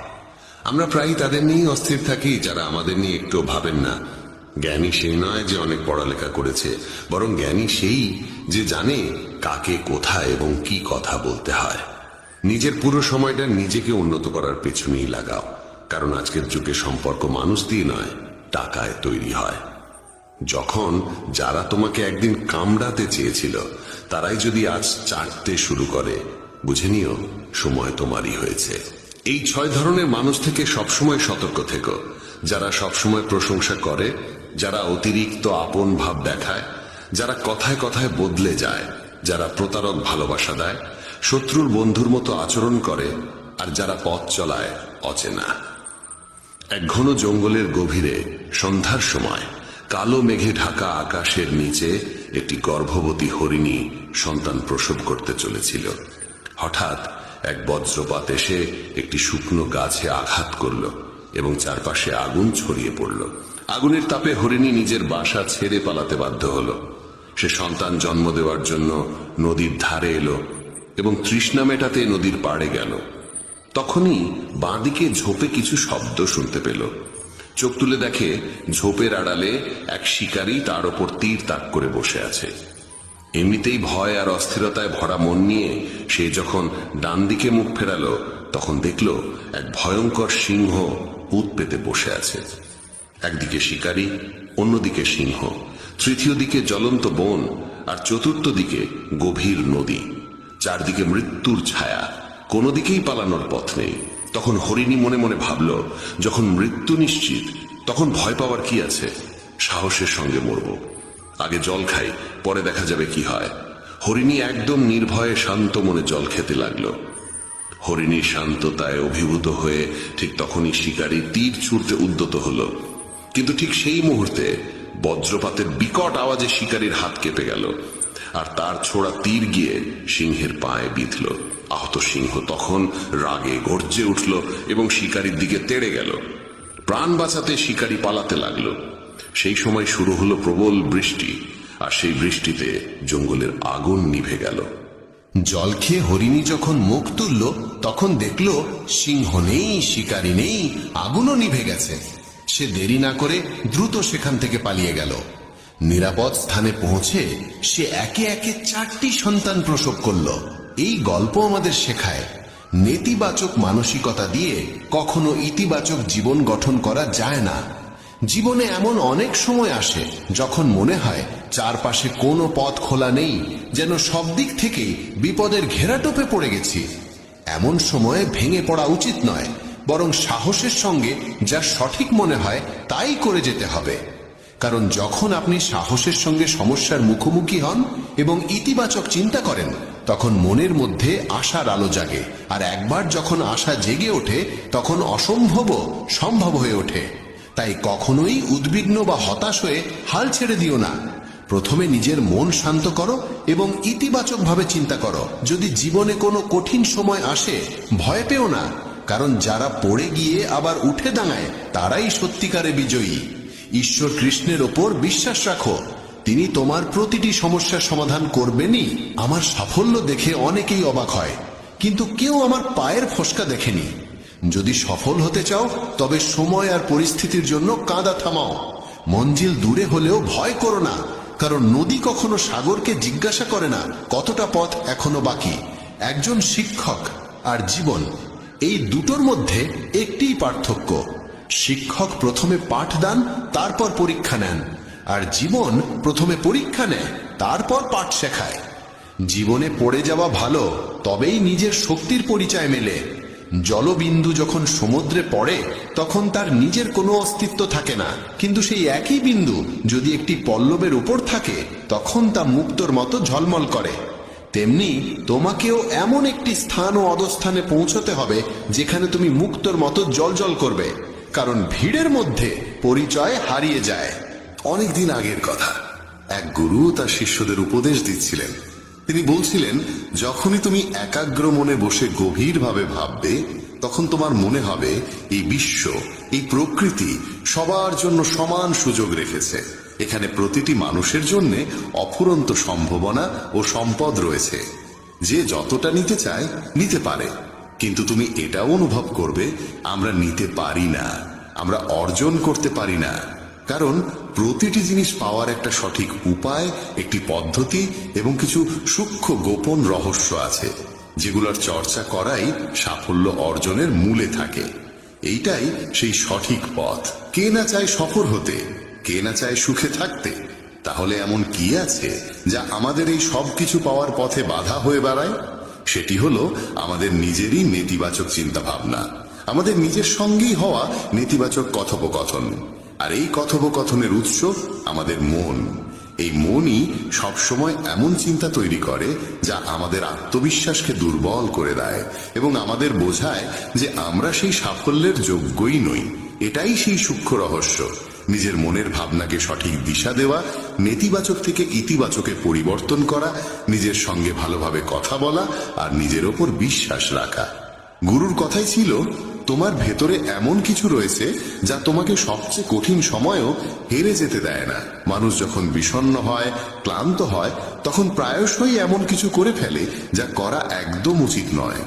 Speaker 4: আমরা প্রায়ই তাদের নিয়েই অস্থির থাকি যারা আমাদের নিয়ে একটু ভাবেন না। জ্ঞানী সেই নয় যে অনেক পড়ালেখা করেছে, বরং জ্ঞানী সেই যে জানে কাকে কোথায় এবং কি কথা বলতে হয়। নিজের পুরো সময়টা নিজেকে উন্নত করার পেছনেই লাগাও, কারণ আজকের যুগে সম্পর্ক মানুষ দিয়ে নয়, টাকায় তৈরি হয়। যখন যারা তোমাকে একদিন কামড়াতে চেয়েছিল তারাই যদি আজ চাটতে শুরু করে, বুঝে নিও সময় তোমারই হয়েছে। এই 6 ধরনের মানুষ থেকে সবসময় সতর্ক থেকো। যারা সবসময় প্রশংসা করে, যারা অতিরিক্ত আপন ভাব দেখায়, যারা কথায় কথায় বদলে যায়, যারা প্রতারক ভালোবাসা দেয়, শত্রুর বন্ধুর মতো আচরণ করে, আর যারা পথ চলায় অচেনা। এক ঘন জঙ্গলের গভীরে সন্ধ্যার সময় কালো মেঘে ঢাকা আকাশের নিচে একটি গর্ভবতী হরিণী সন্তান প্রসব করতে চলেছিল। হঠাৎ এক বজ্রপাত এসে একটি শুকনো গাছে আঘাত করল এবং চারপাশে আগুন ছড়িয়ে পড়ল। আগুনের তাপে হরিণী নিজের বাসা ছেড়ে পালাতে বাধ্য হল। সে সন্তান জন্ম দেওয়ার জন্য নদীর ধারে এলো এবং তৃষ্ণা মেটাতে নদীর পাড়ে গেল। তখনই বাঁদিকে ঝোপে কিছু শব্দ শুনতে পেল। চোখ তুলে দেখে ঝোপের আড়ালে এক শিকারী তার ওপর তীর তাক করে বসে আছে। এমনিতেই ভয় আর অস্থিরতায় ভরা মন নিয়ে সে যখন ডান দিকে মুখ ফেরালো, তখন দেখল এক ভয়ঙ্কর সিংহ উত পেতে বসে আছে। একদিকে শিকারী, অন্যদিকে সিংহ, তৃতীয় দিকে জ্বলন্ত বন, আর চতুর্থ দিকে গভীর নদী। চারদিকে মৃত্যুর ছায়া, কোনো দিকেই পালানোর পথ নেই। তখন হরিণী মনে মনে ভাবল, যখন মৃত্যু নিশ্চিত তখন ভয় পাওয়ার কি আছে, সাহসের সঙ্গে মরব। আগে জল খাই, পরে দেখা যাবে কি হয়।
Speaker 3: হরিণী একদম নির্ভয়ে শান্ত মনে জল খেতে লাগলো। হরিণীর শান্ততায় অভিভূত হয়ে ঠিক তখনই শিকারী তীর ছুঁড়তে উদ্যত হলো, কিন্তু ঠিক সেই মুহূর্তে বজ্রপাতের বিকট আওয়াজে শিকারীর হাত কেঁপে গেল, আর তার ছোড়া তীর গিয়ে সিংহের পায়ে বিঁধল। আহত সিংহ তখন রাগে গর্জে উঠল এবং শিকারীর দিকে তেড়ে গেল। প্রাণ বাঁচাতে শিকারী পালাতে লাগলো। সেই সময় শুরু হলো প্রবল বৃষ্টি, আর সেই বৃষ্টিতে জঙ্গলের আগুন নিভে গেল।
Speaker 4: জল খেয়ে হরিণী যখন মুখ তুলল তখন দেখল সিংহ নেই, শিকারী নেই, আগুনও নিভে গেছে। সে দেরি না করে দ্রুত সেখান থেকে পালিয়ে গেল। নিরাপদ স্থানে পৌঁছে সে একে একে 4টি সন্তান প্রসব করল। এই গল্প আমাদের শেখায় নেতিবাচক মানসিকতা দিয়ে কখনো ইতিবাচক জীবন গঠন করা যায় না। জীবনে এমন অনেক সময় আসে যখন মনে হয় চারপাশে কোনো পথ খোলা নেই, যেন সব দিক থেকেই বিপদের ঘেরাটোপে পড়ে গেছি। এমন সময়ে ভেঙে পড়া উচিত নয়, বরং সাহসের সঙ্গে যা সঠিক মনে হয় তাই করে যেতে হবে। কারণ যখন আপনি সাহসের সঙ্গে সমস্যার মুখোমুখি হন এবং ইতিবাচক চিন্তা করেন, তখন মনের মধ্যে আশার আলো জাগে, আর একবার যখন আশা জেগে ওঠে তখন অসম্ভবও সম্ভব হয়ে ওঠে। তাই কখনোই উদ্বিগ্ন বা হতাশ হয়ে হাল ছেড়ে দিও না। প্রথমে নিজের মন শান্ত করো এবং ইতিবাচকভাবে চিন্তা করো। যদি জীবনে কোনো কঠিন সময় আসে, ভয় পেও না, কারণ যারা পড়ে গিয়ে আবার উঠে দাঁড়ায় তারাই সত্যিকারে বিজয়ী। ঈশ্বর কৃষ্ণের ওপর বিশ্বাস রাখো, তিনি তোমার প্রতিটি সমস্যার সমাধান করবেনই। আমার সাফল্য দেখে অনেকেই অবাক হয়, কিন্তু কেউ আমার পায়ের ফসকা দেখেনি। যদি সফল হতে চাও তবে সময় আর পরিস্থিতির জন্য কাঁদা থামাও। মঞ্জিল দূরে হলেও ভয় করো না, কারণ নদী কখনো সাগরকে জিজ্ঞাসা করে না কতটা পথ এখনো বাকি। একজন শিক্ষক আর জীবন, এই দুটোর মধ্যে একটিই পার্থক্য। শিক্ষক প্রথমে পাঠ দেন, তারপর পরীক্ষা নেন, আর জীবন প্রথমে পরীক্ষা নেয়, তারপর পাঠ শেখায়। জীবনে পড়ে যাওয়া ভালো, তবেই নিজের শক্তির পরিচয় মেলে। জলবিন্দু যখন সমুদ্রে পড়ে তখন তার নিজের কোনো অস্তিত্ব থাকে না, কিন্তু সেই একই বিন্দু যদি একটি পল্লবের উপর থাকে তখন তা মুক্তোর মতো ঝলমল করে। তেমনি তোমাকেও এমন একটি স্থান ও অবস্থানে পৌঁছতে হবে যেখানে তুমি মুক্তোর মতো জ্বলজ্বল করবে, কারণ ভিড়ের মধ্যে পরিচয় হারিয়ে যায়।
Speaker 3: অনেকদিন আগের কথা, এক গুরু তার শিষ্যদের উপদেশ দিচ্ছিলেন। তিনি বলছিলেন, যখনই তুমি একাগ্র মনে বসে গভীরভাবে ভাববে, তখন তোমার মনে হবে এই বিশ্ব, এই প্রকৃতি সবার জন্য সমান সুযোগ রেখেছে। এখানে প্রতিটি মানুষের জন্য অফুরন্ত সম্ভাবনা ও সম্পদ রয়েছে। যে যতটা নিতে চায় নিতে পারে, কিন্তু তুমি এটাও অনুভব করবে আমরা নিতে পারি না, আমরা অর্জন করতে পারি না। কারণ প্রতিটি জিনিস পাওয়ার একটা সঠিক উপায়, একটি পদ্ধতি এবং কিছু সূক্ষ্ম গোপন রহস্য আছে, যেগুলোর চর্চা করাই সাফল্য অর্জনের মূলে থাকে। এইটাই সেই সঠিক পথ। কে না চায় সফল হতে, কে না চায় সুখে থাকতে? তাহলে এমন কি আছে যা আমাদের এই সব কিছু পাওয়ার পথে বাধা হয়ে দাঁড়ায়? সেটি হলো আমাদের নিজেরই নেতিবাচক চিন্তা ভাবনা, আমাদের নিজের সঙ্গেই হওয়া নেতিবাচক কথোপকথন। আর এই কথোপকথনের উৎস আমাদের মন। এই মনই সবসময় এমন চিন্তা তৈরি করে যা আমাদের আত্মবিশ্বাসকে দুর্বল করে দেয় এবং আমাদের বোঝায় যে আমরা সেই সাফল্যের যোগ্যই নই। এটাই সেই সূক্ষ্ম রহস্য, নিজের মনের ভাবনাকে সঠিক দিশা দেওয়া, নেতিবাচক থেকে ইতিবাচকে পরিবর্তন করা, নিজের সঙ্গে ভালোভাবে কথা বলা আর নিজের ওপর বিশ্বাস রাখা। গুরুর কথাই ছিল, তোমার ভেতরে এমন কিছু রয়েছে যা তোমাকে সবচেয়ে কঠিন সময়েও হেরে যেতে দেয় না। মানুষ যখন বিষণ্ণ হয়, ক্লান্ত হয়, তখন প্রায়শই এমন কিছু করে ফেলে যা করা একদম উচিত নয়।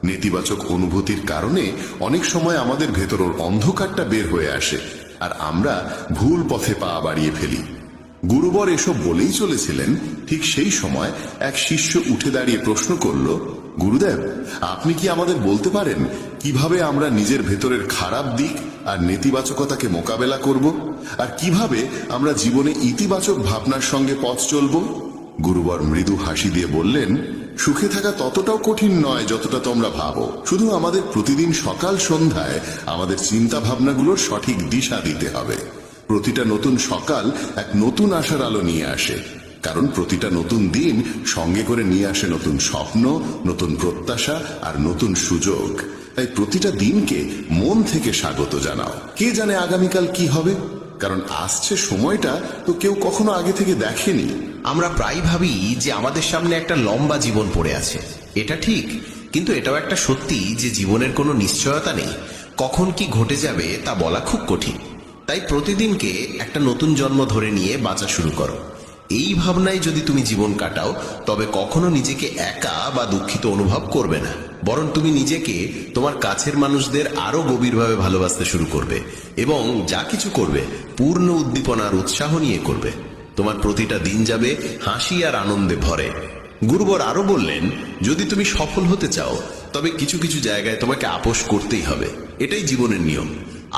Speaker 3: নেতিবাচক অনুভূতির কারণে অনেক সময় আমাদের ভেতরের অন্ধকারটা বের হয়ে আসে, আর আমরা ভুল পথে পা বাড়িয়ে ফেলি। গুরুবর এসব বলেই চলেছিলেন, ঠিক সেই সময় এক শিষ্য উঠে দাঁড়িয়ে প্রশ্ন করল, গুরুদেব, আপনি কি আমাদের বলতে পারেন কিভাবে আমরা নিজের ভেতরের খারাপ দিক আর নেতিবাচকতাকে মোকাবেলা করব, আর কিভাবে আমরা জীবনে ইতিবাচক ভাবনার সঙ্গে পথ চলব? গুরুবর মৃদু হাসি দিয়ে বললেন, সুখে থাকা ততটাও কঠিন নয় যতটা তোমরা ভাবো। শুধু আমাদের প্রতিদিন সকাল সন্ধ্যায় আমাদের চিন্তা ভাবনাগুলোর সঠিক দিশা দিতে হবে। প্রতিটা নতুন সকাল এক নতুন আশার আলো নিয়ে আসে। কারণ প্রতিটা নতুন দিন সঙ্গে করে নিয়ে আসে নতুন স্বপ্ন, নতুন প্রত্যাশা আর নতুন সুযোগ। তাই প্রতিটা দিনকে মন থেকে স্বাগত জানাও। কে জানে আগামীকাল কি হবে, কারণ আসছে সময়টা তো কেউ কখনো আগে থেকে দেখেনি।
Speaker 6: আমরা প্রায় ভাবি যে আমাদের সামনে একটা লম্বা জীবন পড়ে আছে, এটা ঠিক, কিন্তু এটাও একটা সত্যি যে জীবনের কোনো নিশ্চয়তা নেই। কখন কি ঘটে যাবে তা বলা খুব কঠিন। তাই প্রতিদিনকে একটা নতুন জন্ম ধরে নিয়ে বাঁচা শুরু করো। এই ভাবনায় যদি তুমি জীবন কাটাও, তবে কখনো নিজেকে একা বা দুঃখিত অনুভব করবে না, বরং তুমি নিজেকে, তোমার কাছের মানুষদের আরো গভীরভাবে ভালোবাসতে শুরু করবে এবং যা কিছু করবে পূর্ণ উদ্দীপনা আর উৎসাহ নিয়ে করবে। তোমার প্রতিটা দিন যাবে হাসি আর আনন্দে ভরে। গুরুবর আরো বললেন, যদি তুমি সফল হতে চাও তবে কিছু কিছু জায়গায় তোমাকে আপোষ করতেই হবে। এটাই জীবনের নিয়ম।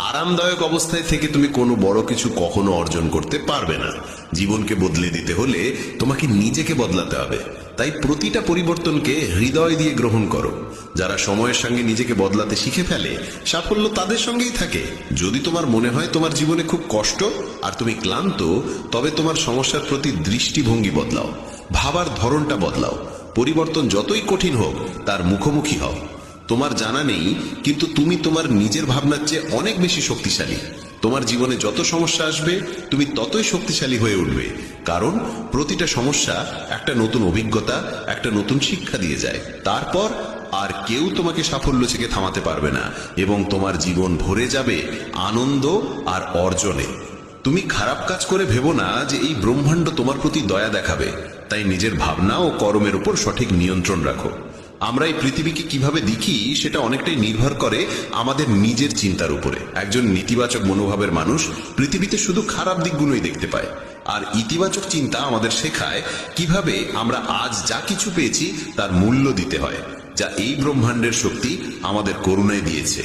Speaker 6: আরামদায়ক অবস্থায় থেকে তুমি কোনো বড় কিছু কখনো অর্জন করতে পারবে না। জীবনকে বদলে দিতে হলে তোমাকে নিজেকে বদলাতে হবে। তাই প্রতিটা পরিবর্তনকে হৃদয় দিয়ে গ্রহণ করো। যারা সময়ের সঙ্গে নিজেকে বদলাতে শিখে ফেলে, সাফল্য তাদের সঙ্গেই থাকে। যদি তোমার মনে হয় তোমার জীবনে খুব কষ্ট আর তুমি ক্লান্ত, তবে তোমার সমস্যার প্রতি দৃষ্টিভঙ্গি বদলাও, ভাবার ধরনটা বদলাও। পরিবর্তন যতই কঠিন হোক তার মুখোমুখি হও। তোমার জানা নেই, কিন্তু তুমি তোমার নিজের ভাবনার চেয়ে অনেক বেশি শক্তিশালী। তোমার জীবনে যত সমস্যা আসবে তুমি ততই শক্তিশালী হয়ে উঠবে, কারণ প্রতিটা সমস্যা একটা নতুন অভিজ্ঞতা, একটা নতুন শিক্ষা দিয়ে যায়। তারপর আর কেউ তোমাকে সাফল্য থেকে থামাতে পারবে না এবং তোমার জীবন ভরে যাবে আনন্দ আর অর্জনে। তুমি খারাপ কাজ করে ভেবো না যে এই ব্রহ্মাণ্ড তোমার প্রতি দয়া দেখাবে। তাই নিজের ভাবনা ও কর্মের উপর সঠিক নিয়ন্ত্রণ রাখো। আমরা এই পৃথিবীকে কিভাবে দেখি সেটা অনেকটাই নির্ভর করে আমাদের নিজের চিন্তার উপরে। একজন নেতিবাচক মনোভাবের মানুষ পৃথিবীতে শুধু খারাপ দিকগুলোই দেখতে পায়, আর ইতিবাচক চিন্তা আমাদের শেখায় কিভাবে আমরা আজ যা কিছু পেয়েছি তার মূল্য দিতে হয়, যা এই ব্রহ্মাণ্ডের শক্তি আমাদের করুণায় দিয়েছে।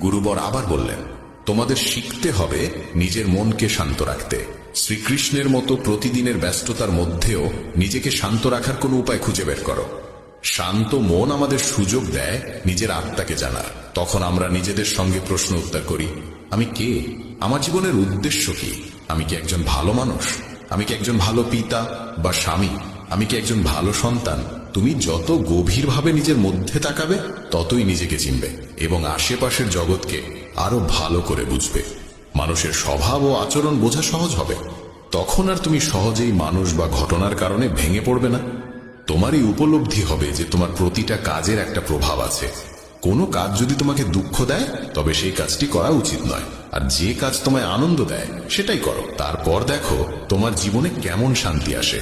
Speaker 5: গুরুবর আবার বললেন, তোমাদের শিখতে হবে নিজের মনকে শান্ত রাখতে। শ্রীকৃষ্ণের মতো প্রতিদিনের ব্যস্ততার মধ্যেও নিজেকে শান্ত রাখার কোনো উপায় খুঁজে বের করো। শান্ত মন আমাদের সুযোগ দেয় নিজের আত্মাকে জানার। তখন আমরা নিজেদের সঙ্গে প্রশ্ন উত্তর করি, আমি কে? আমার জীবনের উদ্দেশ্য কি? আমি কি একজন ভালো মানুষ? আমি কি একজন ভালো পিতা বা স্বামী? আমি কি একজন ভালো সন্তান? তুমি যত গভীরভাবে নিজের মধ্যে তাকাবে, ততই নিজেকে চিনবে এবং আশেপাশের জগৎকে আরো ভালো করে বুঝবে। মানুষের স্বভাব ও আচরণ বোঝা সহজ হবে। তখন আর তুমি সহজেই মানুষ বা ঘটনার কারণে ভেঙে পড়বে না। তোমারই উপলব্ধি হবে যে তোমার প্রতিটা কাজের একটা প্রভাব আছে। কোনো কাজ যদি তোমাকে দুঃখ দেয়, তবে সেই কাজটি করা উচিত নয়, আর যে কাজ তোমায় আনন্দ দেয় সেটাই করো। তারপর দেখো তোমার জীবনে কেমন শান্তি আসে।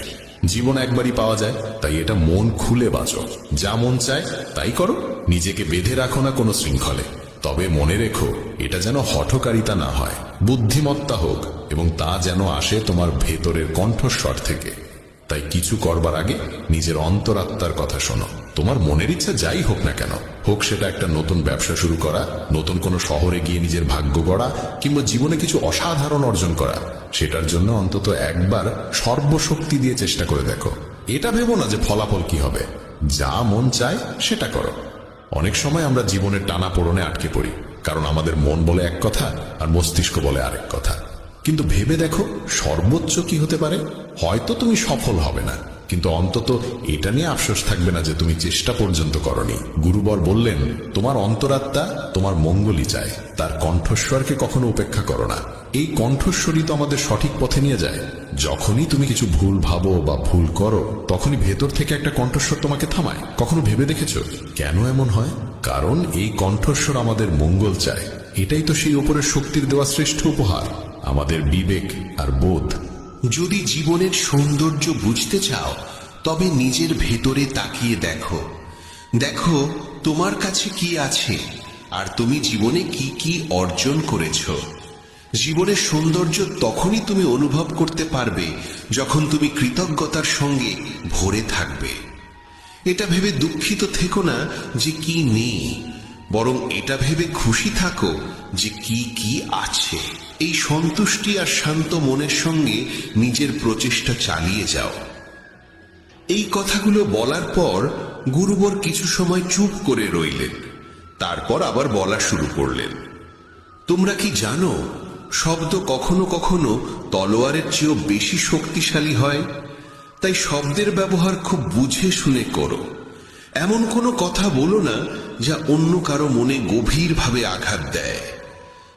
Speaker 5: জীবন একবারই পাওয়া যায়, তাই এটা মন খুলে বাঁচো। যা মন চায় তাই করো, নিজেকে বেঁধে রাখো না কোনো শৃঙ্খলে। তবে মনে রেখো, এটা যেন হঠকারিতা না হয়, বুদ্ধিমত্তা হোক, এবং তা যেন আসে তোমার ভেতরের কণ্ঠস্বর থেকে। তাই কিছু করবার আগে নিজের অন্তরাত্মার কথা শোনো। তোমার মনের ইচ্ছা যাই হোক না কেন, হোক সেটা একটা নতুন ব্যবসা শুরু করা, নতুন কোনো শহরে গিয়ে নিজের ভাগ্য গড়া, কিংবা জীবনে কিছু অসাধারণ অর্জন করা, সেটার জন্য অন্তত একবার সর্বশক্তি দিয়ে চেষ্টা করে দেখো। এটা ভেবো না যে ফলাফল কি হবে। যা মন চায় সেটা করো। অনেক সময় আমরা জীবনের টানাপোড়েনে আটকে পড়ি, কারণ আমাদের মন বলে এক কথা আর মস্তিষ্ক বলে আরেক কথা। কিন্তু ভেবে দেখো, সর্বোচ্চ কি হতে পারে? হয়তো তুমি সফল হবে না, কিন্তু অন্তত এটা নিয়ে আফসোস থাকবে না যে তুমি চেষ্টা পর্যন্ত করনি। গুরুবর বললেন, তোমার অন্তরাত্মা তোমার মঙ্গলই চায়, তার কণ্ঠস্বরকে কখনো উপেক্ষা করো না। এই কণ্ঠস্বরই তো আমাদের সঠিক পথে নিয়ে যায়। যখনই তুমি কিছু ভুল ভাবো বা ভুল করো, তখনই ভেতর থেকে একটা কণ্ঠস্বর তোমাকে থামায়। কখনো ভেবে দেখেছো কেন এমন হয়? কারণ এই কণ্ঠস্বর আমাদের মঙ্গল চায়। এটাই তো সেই উপরের শক্তির দেওয়া শ্রেষ্ঠ উপহার, আমাদের বিবেক আর বোধ।
Speaker 6: যদি জীবনের সৌন্দর্য বুঝতে চাও, তবে নিজের ভেতরে তাকিয়ে দেখো। দেখো তোমার কাছে কি আছে আর তুমি জীবনে কি কি অর্জন করেছো। জীবনের সৌন্দর্য তখনই তুমি অনুভব করতে পারবে যখন তুমি কৃতজ্ঞতার সঙ্গে ভরে থাকবে। এটা ভেবে দুঃখিত থেকো না যে কি নেই, বরং এটা ভেবে খুশি থাকো যে কি কি আছে। এই সন্তুষ্টি আর শান্ত মনের সঙ্গে নিজের প্রচেষ্টা চালিয়ে যাও। এই কথাগুলো বলার পর গুরুবর কিছু সময় চুপ করে রইলেন, তারপর আবার বলা শুরু করলেন। তোমরা কি জানো, শব্দ কখনো কখনো তলোয়ারের চেয়েও বেশি শক্তিশালী হয়।
Speaker 3: তাই শব্দের ব্যবহার খুব বুঝে শুনে করো। এমন কোনো কথা বলো না যা অন্য কারো মনে গভীরভাবে আঘাত দেয়।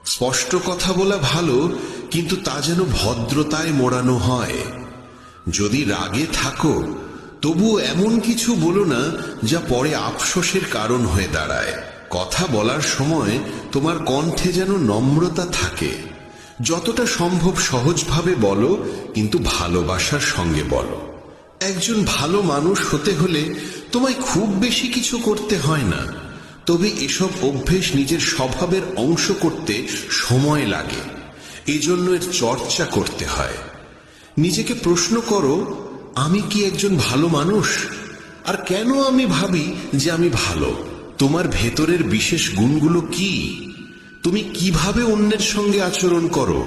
Speaker 3: স্পষ্ট কথা বলা ভালো, কিন্তু তা যেন ভদ্রতায় মোড়ানো হয়। যদি রাগে থাকো, তবুও এমন কিছু বলো না যা পরে আফসোসের কারণ হয়ে দাঁড়ায়। কথা বলার সময় তোমার কণ্ঠে যেন নম্রতা থাকে। যতটা সম্ভব সহজভাবে বলো, কিন্তু ভালোবাসার সঙ্গে বলো। একজন ভালো মানুষ হতে হলে তোমায় খুব বেশি কিছু করতে হয় না, তবে এসব অভ্যেস নিজের স্বভাবের অংশ করতে সময় লাগে। এজন্য এর চর্চা করতে হয়। নিজেকে প্রশ্ন করো, আমি কি একজন ভালো মানুষ? আর কেন আমি ভাবি যে আমি ভালো? তোমার ভেতরের বিশেষ গুণগুলো কি? তুমি কিভাবে অন্যের সঙ্গে আচরণ করো?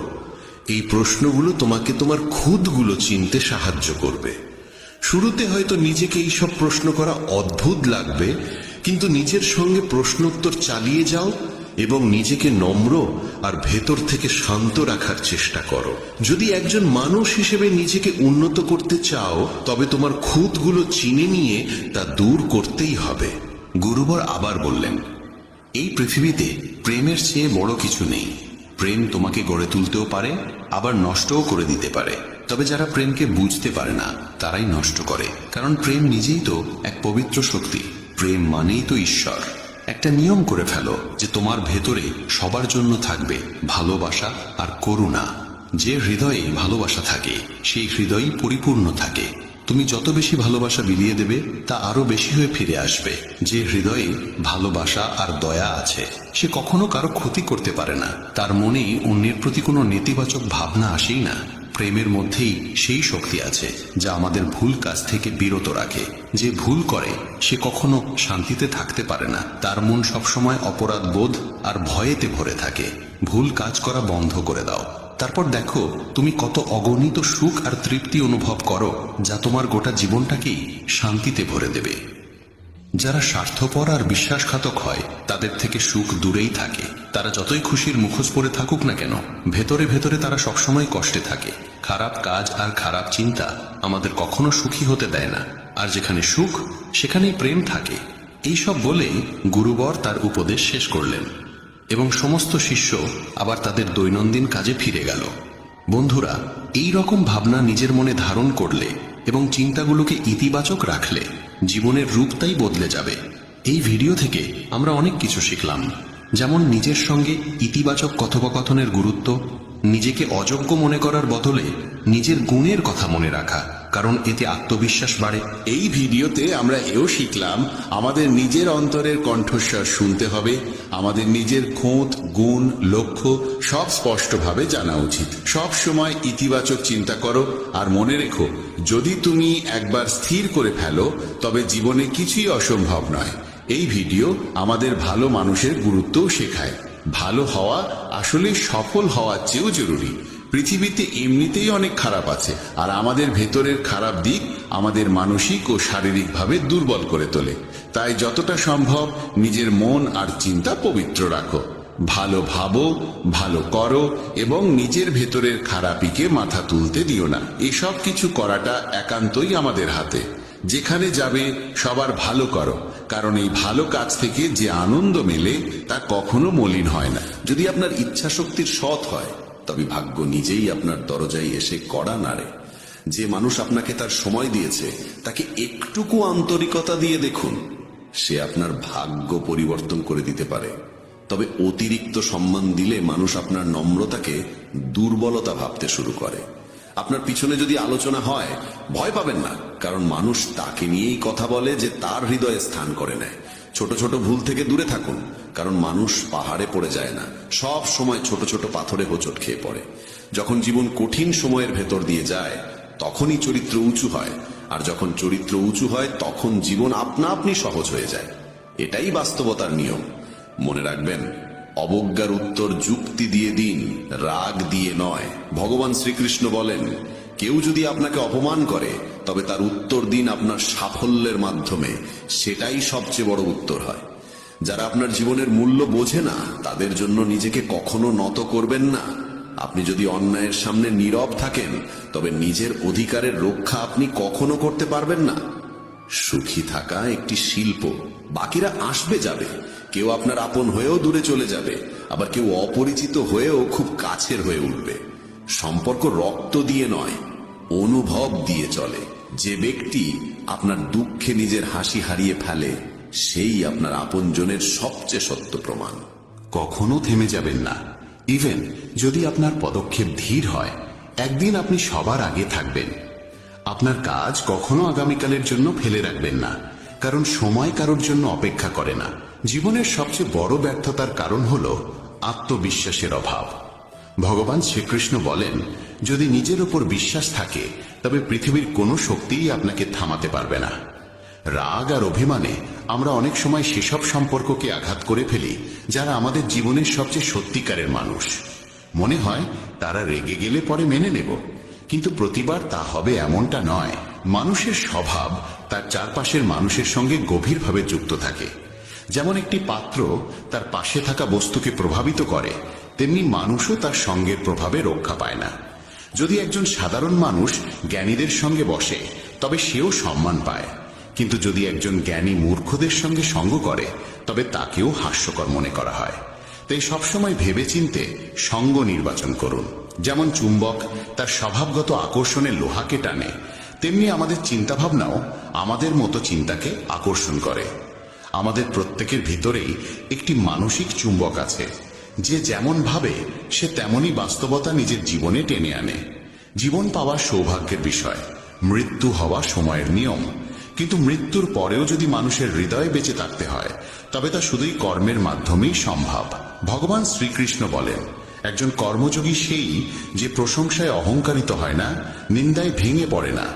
Speaker 3: এই প্রশ্নগুলো তোমাকে তোমার খুঁতগুলো চিনতে সাহায্য করবে। শুরুতে হয়তো নিজেকে এইসব প্রশ্ন করা অদ্ভুত লাগবে, কিন্তু নিজের সঙ্গে প্রশ্নোত্তর চালিয়ে যাও এবং নিজেকে নম্র আর ভেতর থেকে শান্ত রাখার চেষ্টা করো। যদি একজন মানুষ হিসেবে নিজেকে উন্নত করতে চাও, তবে তোমার খুঁতগুলো চিনে নিয়ে তা দূর করতেই হবে।
Speaker 5: গুরুবর আবার বললেন, এই পৃথিবীতে প্রেমের চেয়ে বড় কিছু নেই। প্রেম তোমাকে গড়ে তুলতেও পারে, আবার নষ্টও করে দিতে পারে। তবে যারা প্রেমকে বুঝতে পারে না, তারাই নষ্ট করে। কারণ প্রেম নিজেই তো এক পবিত্র শক্তি। প্রেম মানেই তো ঈশ্বর। একটা নিয়ম করে ফেলো যে তোমার ভেতরে সবার জন্য থাকবে ভালোবাসা আর করুণা। যে হৃদয়ে ভালোবাসা থাকে, সেই হৃদয়ই পরিপূর্ণ থাকে। তুমি যত বেশি ভালোবাসা বিলিয়ে দেবে, তা আরো বেশি হয়ে ফিরে আসবে। যে হৃদয়ে ভালোবাসা আর দয়া আছে, সে কখনো কারো ক্ষতি করতে পারে না। তার মনেই অন্যের প্রতি কোনো নেতিবাচক ভাবনা আসেই না। প্রেমের মধ্যেই সেই শক্তি আছে যা আমাদের ভুল কাজ থেকে বিরত রাখে। যে ভুল করে সে কখনো শান্তিতে থাকতে পারে না। তার মন সবসময় অপরাধ বোধ আর ভয়েতে ভরে থাকে। ভুল কাজ করা বন্ধ করে দাও, তারপর দেখো তুমি কত অগণিত সুখ আর তৃপ্তি অনুভব করো, যা তোমার গোটা জীবনটাকেই শান্তিতে ভরে দেবে। যারা স্বার্থপর আর বিশ্বাসঘাতক হয়, তাদের থেকে সুখ দূরেই থাকে। তারা যতই খুশির মুখোশ পরে থাকুক না কেন, ভেতরে ভেতরে তারা সবসময় কষ্টে থাকে। খারাপ কাজ আর খারাপ চিন্তা আমাদের কখনো সুখী হতে দেয় না। আর যেখানে সুখ, সেখানেই প্রেম থাকে। এইসব বলে গুরুবর তার উপদেশ শেষ করলেন এবং সমস্ত শিষ্য আবার তাদের দৈনন্দিন কাজে ফিরে গেল। বন্ধুরা, এই রকম ভাবনা নিজের মনে ধারণ করলে এবং চিন্তাগুলোকে ইতিবাচক রাখলে জীবনের রূপটাই বদলে যাবে। এই ভিডিও থেকে আমরা অনেক কিছু শিখলাম, যেমন নিজের সঙ্গে ইতিবাচক কথোপকথনের গুরুত্ব, নিজেকে অযোগ্য মনে করার বদলে নিজের গুণের কথা মনে রাখা, কারণ এতে আত্মবিশ্বাস বাড়ে।
Speaker 1: এই ভিডিওতে আমরা এও শিখলাম, আমাদের নিজের অন্তরের কণ্ঠস্বর শুনতে হবে। আমাদের নিজের খুঁত, গুণ, লক্ষ্য সব স্পষ্টভাবে জানা উচিত। সব সময় ইতিবাচক চিন্তা করো আর মনে রেখো, যদি তুমি একবার স্থির করে ফেলো, তবে জীবনে কিছুই অসম্ভব নয়। এই ভিডিও আমাদের ভালো মানুষের গুরুত্বও শেখায়। ভালো হওয়া আসলে সফল হওয়ার চেয়েও জরুরি। পৃথিবীতে এমনিতেই অনেক খারাপ আছে, আর আমাদের ভেতরের খারাপ দিক আমাদের মানসিক ও শারীরিকভাবে দুর্বল করে তোলে। তাই যতটা সম্ভব নিজের মন আর চিন্তা পবিত্র রাখো। ভালো ভাবো, ভালো করো এবং নিজের ভেতরের খারাপিকে মাথা তুলতে দিও না। এসব কিছু করাটা একান্তই আমাদের হাতে। যেখানে যাবে সবার ভালো করো, কারণ এই ভালো কাজ থেকে যে আনন্দ মেলে তা কখনো মলিন হয় না।
Speaker 4: যদি আপনার ইচ্ছা শক্তির সৎ হয়, তবে ভাগ্য নিজেই আপনার দরজায় এসে কড়া নাড়ে। যে মানুষ আপনাকে তার সময় দিয়েছে, তাকে একটুকু আন্তরিকতা দিয়ে দেখুন, সে আপনার ভাগ্য পরিবর্তন করে দিতে পারে। তবে অতিরিক্ত সম্মান দিলে মানুষ আপনার নম্রতাকে দুর্বলতা ভাবতে শুরু করে। আপনার পিছনে যদি আলোচনা হয়, ভয় পাবেন না, কারণ মানুষ তাকে নিয়েই কথা বলে যে তার হৃদয়ে স্থান করে নেয়। ছোট ছোট ভুল থেকে দূরে থাকুন, কারণ মানুষ পাহাড়ে পড়ে যায় না, সব সময় ছোট ছোট পাথরে হোঁচট খেয়ে পড়ে। যখন জীবন কঠিন সময়ের ভেতর দিয়ে যায়, তখনই চরিত্র উঁচু হয়, আর যখন চরিত্র উঁচু হয়, তখন জীবন আপনা আপনি সহজ হয়ে যায়। এটাই বাস্তবতার নিয়ম। মনে রাখবেন, অবজ্ঞার উত্তর যুক্তি দিয়ে দিন, রাগ দিয়ে নয়। ভগবান শ্রীকৃষ্ণ বলেন, কেউ যদি আপনাকে অপমান করে, তবে তার উত্তর দিন আপনার সাফল্যের মাধ্যমে। সেটাই সবচেয়ে বড় উত্তর হয়। যারা আপনার জীবনের মূল্য বোঝে না, তাদের জন্য নিজেকে কখনো নত করবেন না।
Speaker 3: আপনি যদি অন্যায়ের সামনে নীরব থাকেন তবে নিজের অধিকারের রক্ষা আপনি কখনো করতে পারবেন না। সুখী থাকা একটি শিল্প। বাকিরা আসবে যাবে, কেউ আপনার আপন হয়েও দূরে চলে যাবে, আবার কেউ অপরিচিত হয়েও খুব কাছের হয়ে উঠবে। সম্পর্ক রক্ত দিয়ে নয়, অনুভব দিয়ে চলে। যে ব্যক্তি আপনার দুঃখে নিজের হাসি হারিয়ে ফেলে, সেই আপনার আপনজনের সবচেয়ে সত্য প্রমাণ।
Speaker 5: কখনো থেমে যাবেন না। ইভেন যদি আপনার পদক্ষেপ ধীর হয়, একদিন আপনি সবার আগে থাকবেন। আপনার কাজ কখনো আগামীকালের জন্য ফেলে রাখবেন না, কারণ সময় কারোর জন্য অপেক্ষা করে না। জীবনের সবচেয়ে বড় ব্যর্থতার কারণ হল আত্মবিশ্বাসের অভাব। ভগবান শ্রীকৃষ্ণ বলেন, যদি নিজের উপর বিশ্বাস থাকে তবে পৃথিবীর কোনো শক্তিই আপনাকে থামাতে পারবে না। রাগ আর অভিমানে আমরা অনেক সময় সেসব সম্পর্ককে আঘাত করে ফেলি যারা আমাদের জীবনের সবচেয়ে সত্যিকারের মানুষ। মনে হয় তারা রেগে গেলে পরে মেনে নেব, কিন্তু প্রতিবার তা হবে এমনটা নয়। মানুষের স্বভাব তার চারপাশের মানুষের সঙ্গে গভীরভাবে যুক্ত থাকে। যেমন একটি পাত্র তার পাশে থাকা বস্তুকে প্রভাবিত করে, তেমনি মানুষও তার সঙ্গের প্রভাবে রক্ষা পায় না। যদি একজন সাধারণ মানুষ জ্ঞানীদের সঙ্গে বসে তবে সেও সম্মান পায়, কিন্তু যদি একজন জ্ঞানী মূর্খদের সঙ্গে সঙ্গ করে তবে তাকেও হাস্যকর মনে করা হয়। তাই সবসময় ভেবেচিন্তে সঙ্গ নির্বাচন করুন। যেমন চুম্বক তার স্বভাবগত আকর্ষণে লোহাকে টানে, তেমনি আমাদের চিন্তাভাবনাও আমাদের মতো চিন্তাকে আকর্ষণ করে। আমাদের প্রত্যেকের ভিতরেই একটি মানসিক চুম্বক আছে, যে যেমন ভাবে সে তেমনই বাস্তবতা নিজের জীবনে টেনে আনে। জীবন পাওয়া সৌভাগ্যের বিষয়, মৃত্যু হওয়া সময়ের নিয়ম। কিন্তু মৃত্যুর পরেও যদি মানুষের হৃদয়ে বেঁচে থাকতে হয় তবে তা শুধুই কর্মের মাধ্যমেই সম্ভব। ভগবান শ্রীকৃষ্ণ বলেন, একজন কর্মযোগী সেই যে প্রশংসায় অহংকারিত হয় না, নিন্দায় ভেঙে পড়ে না।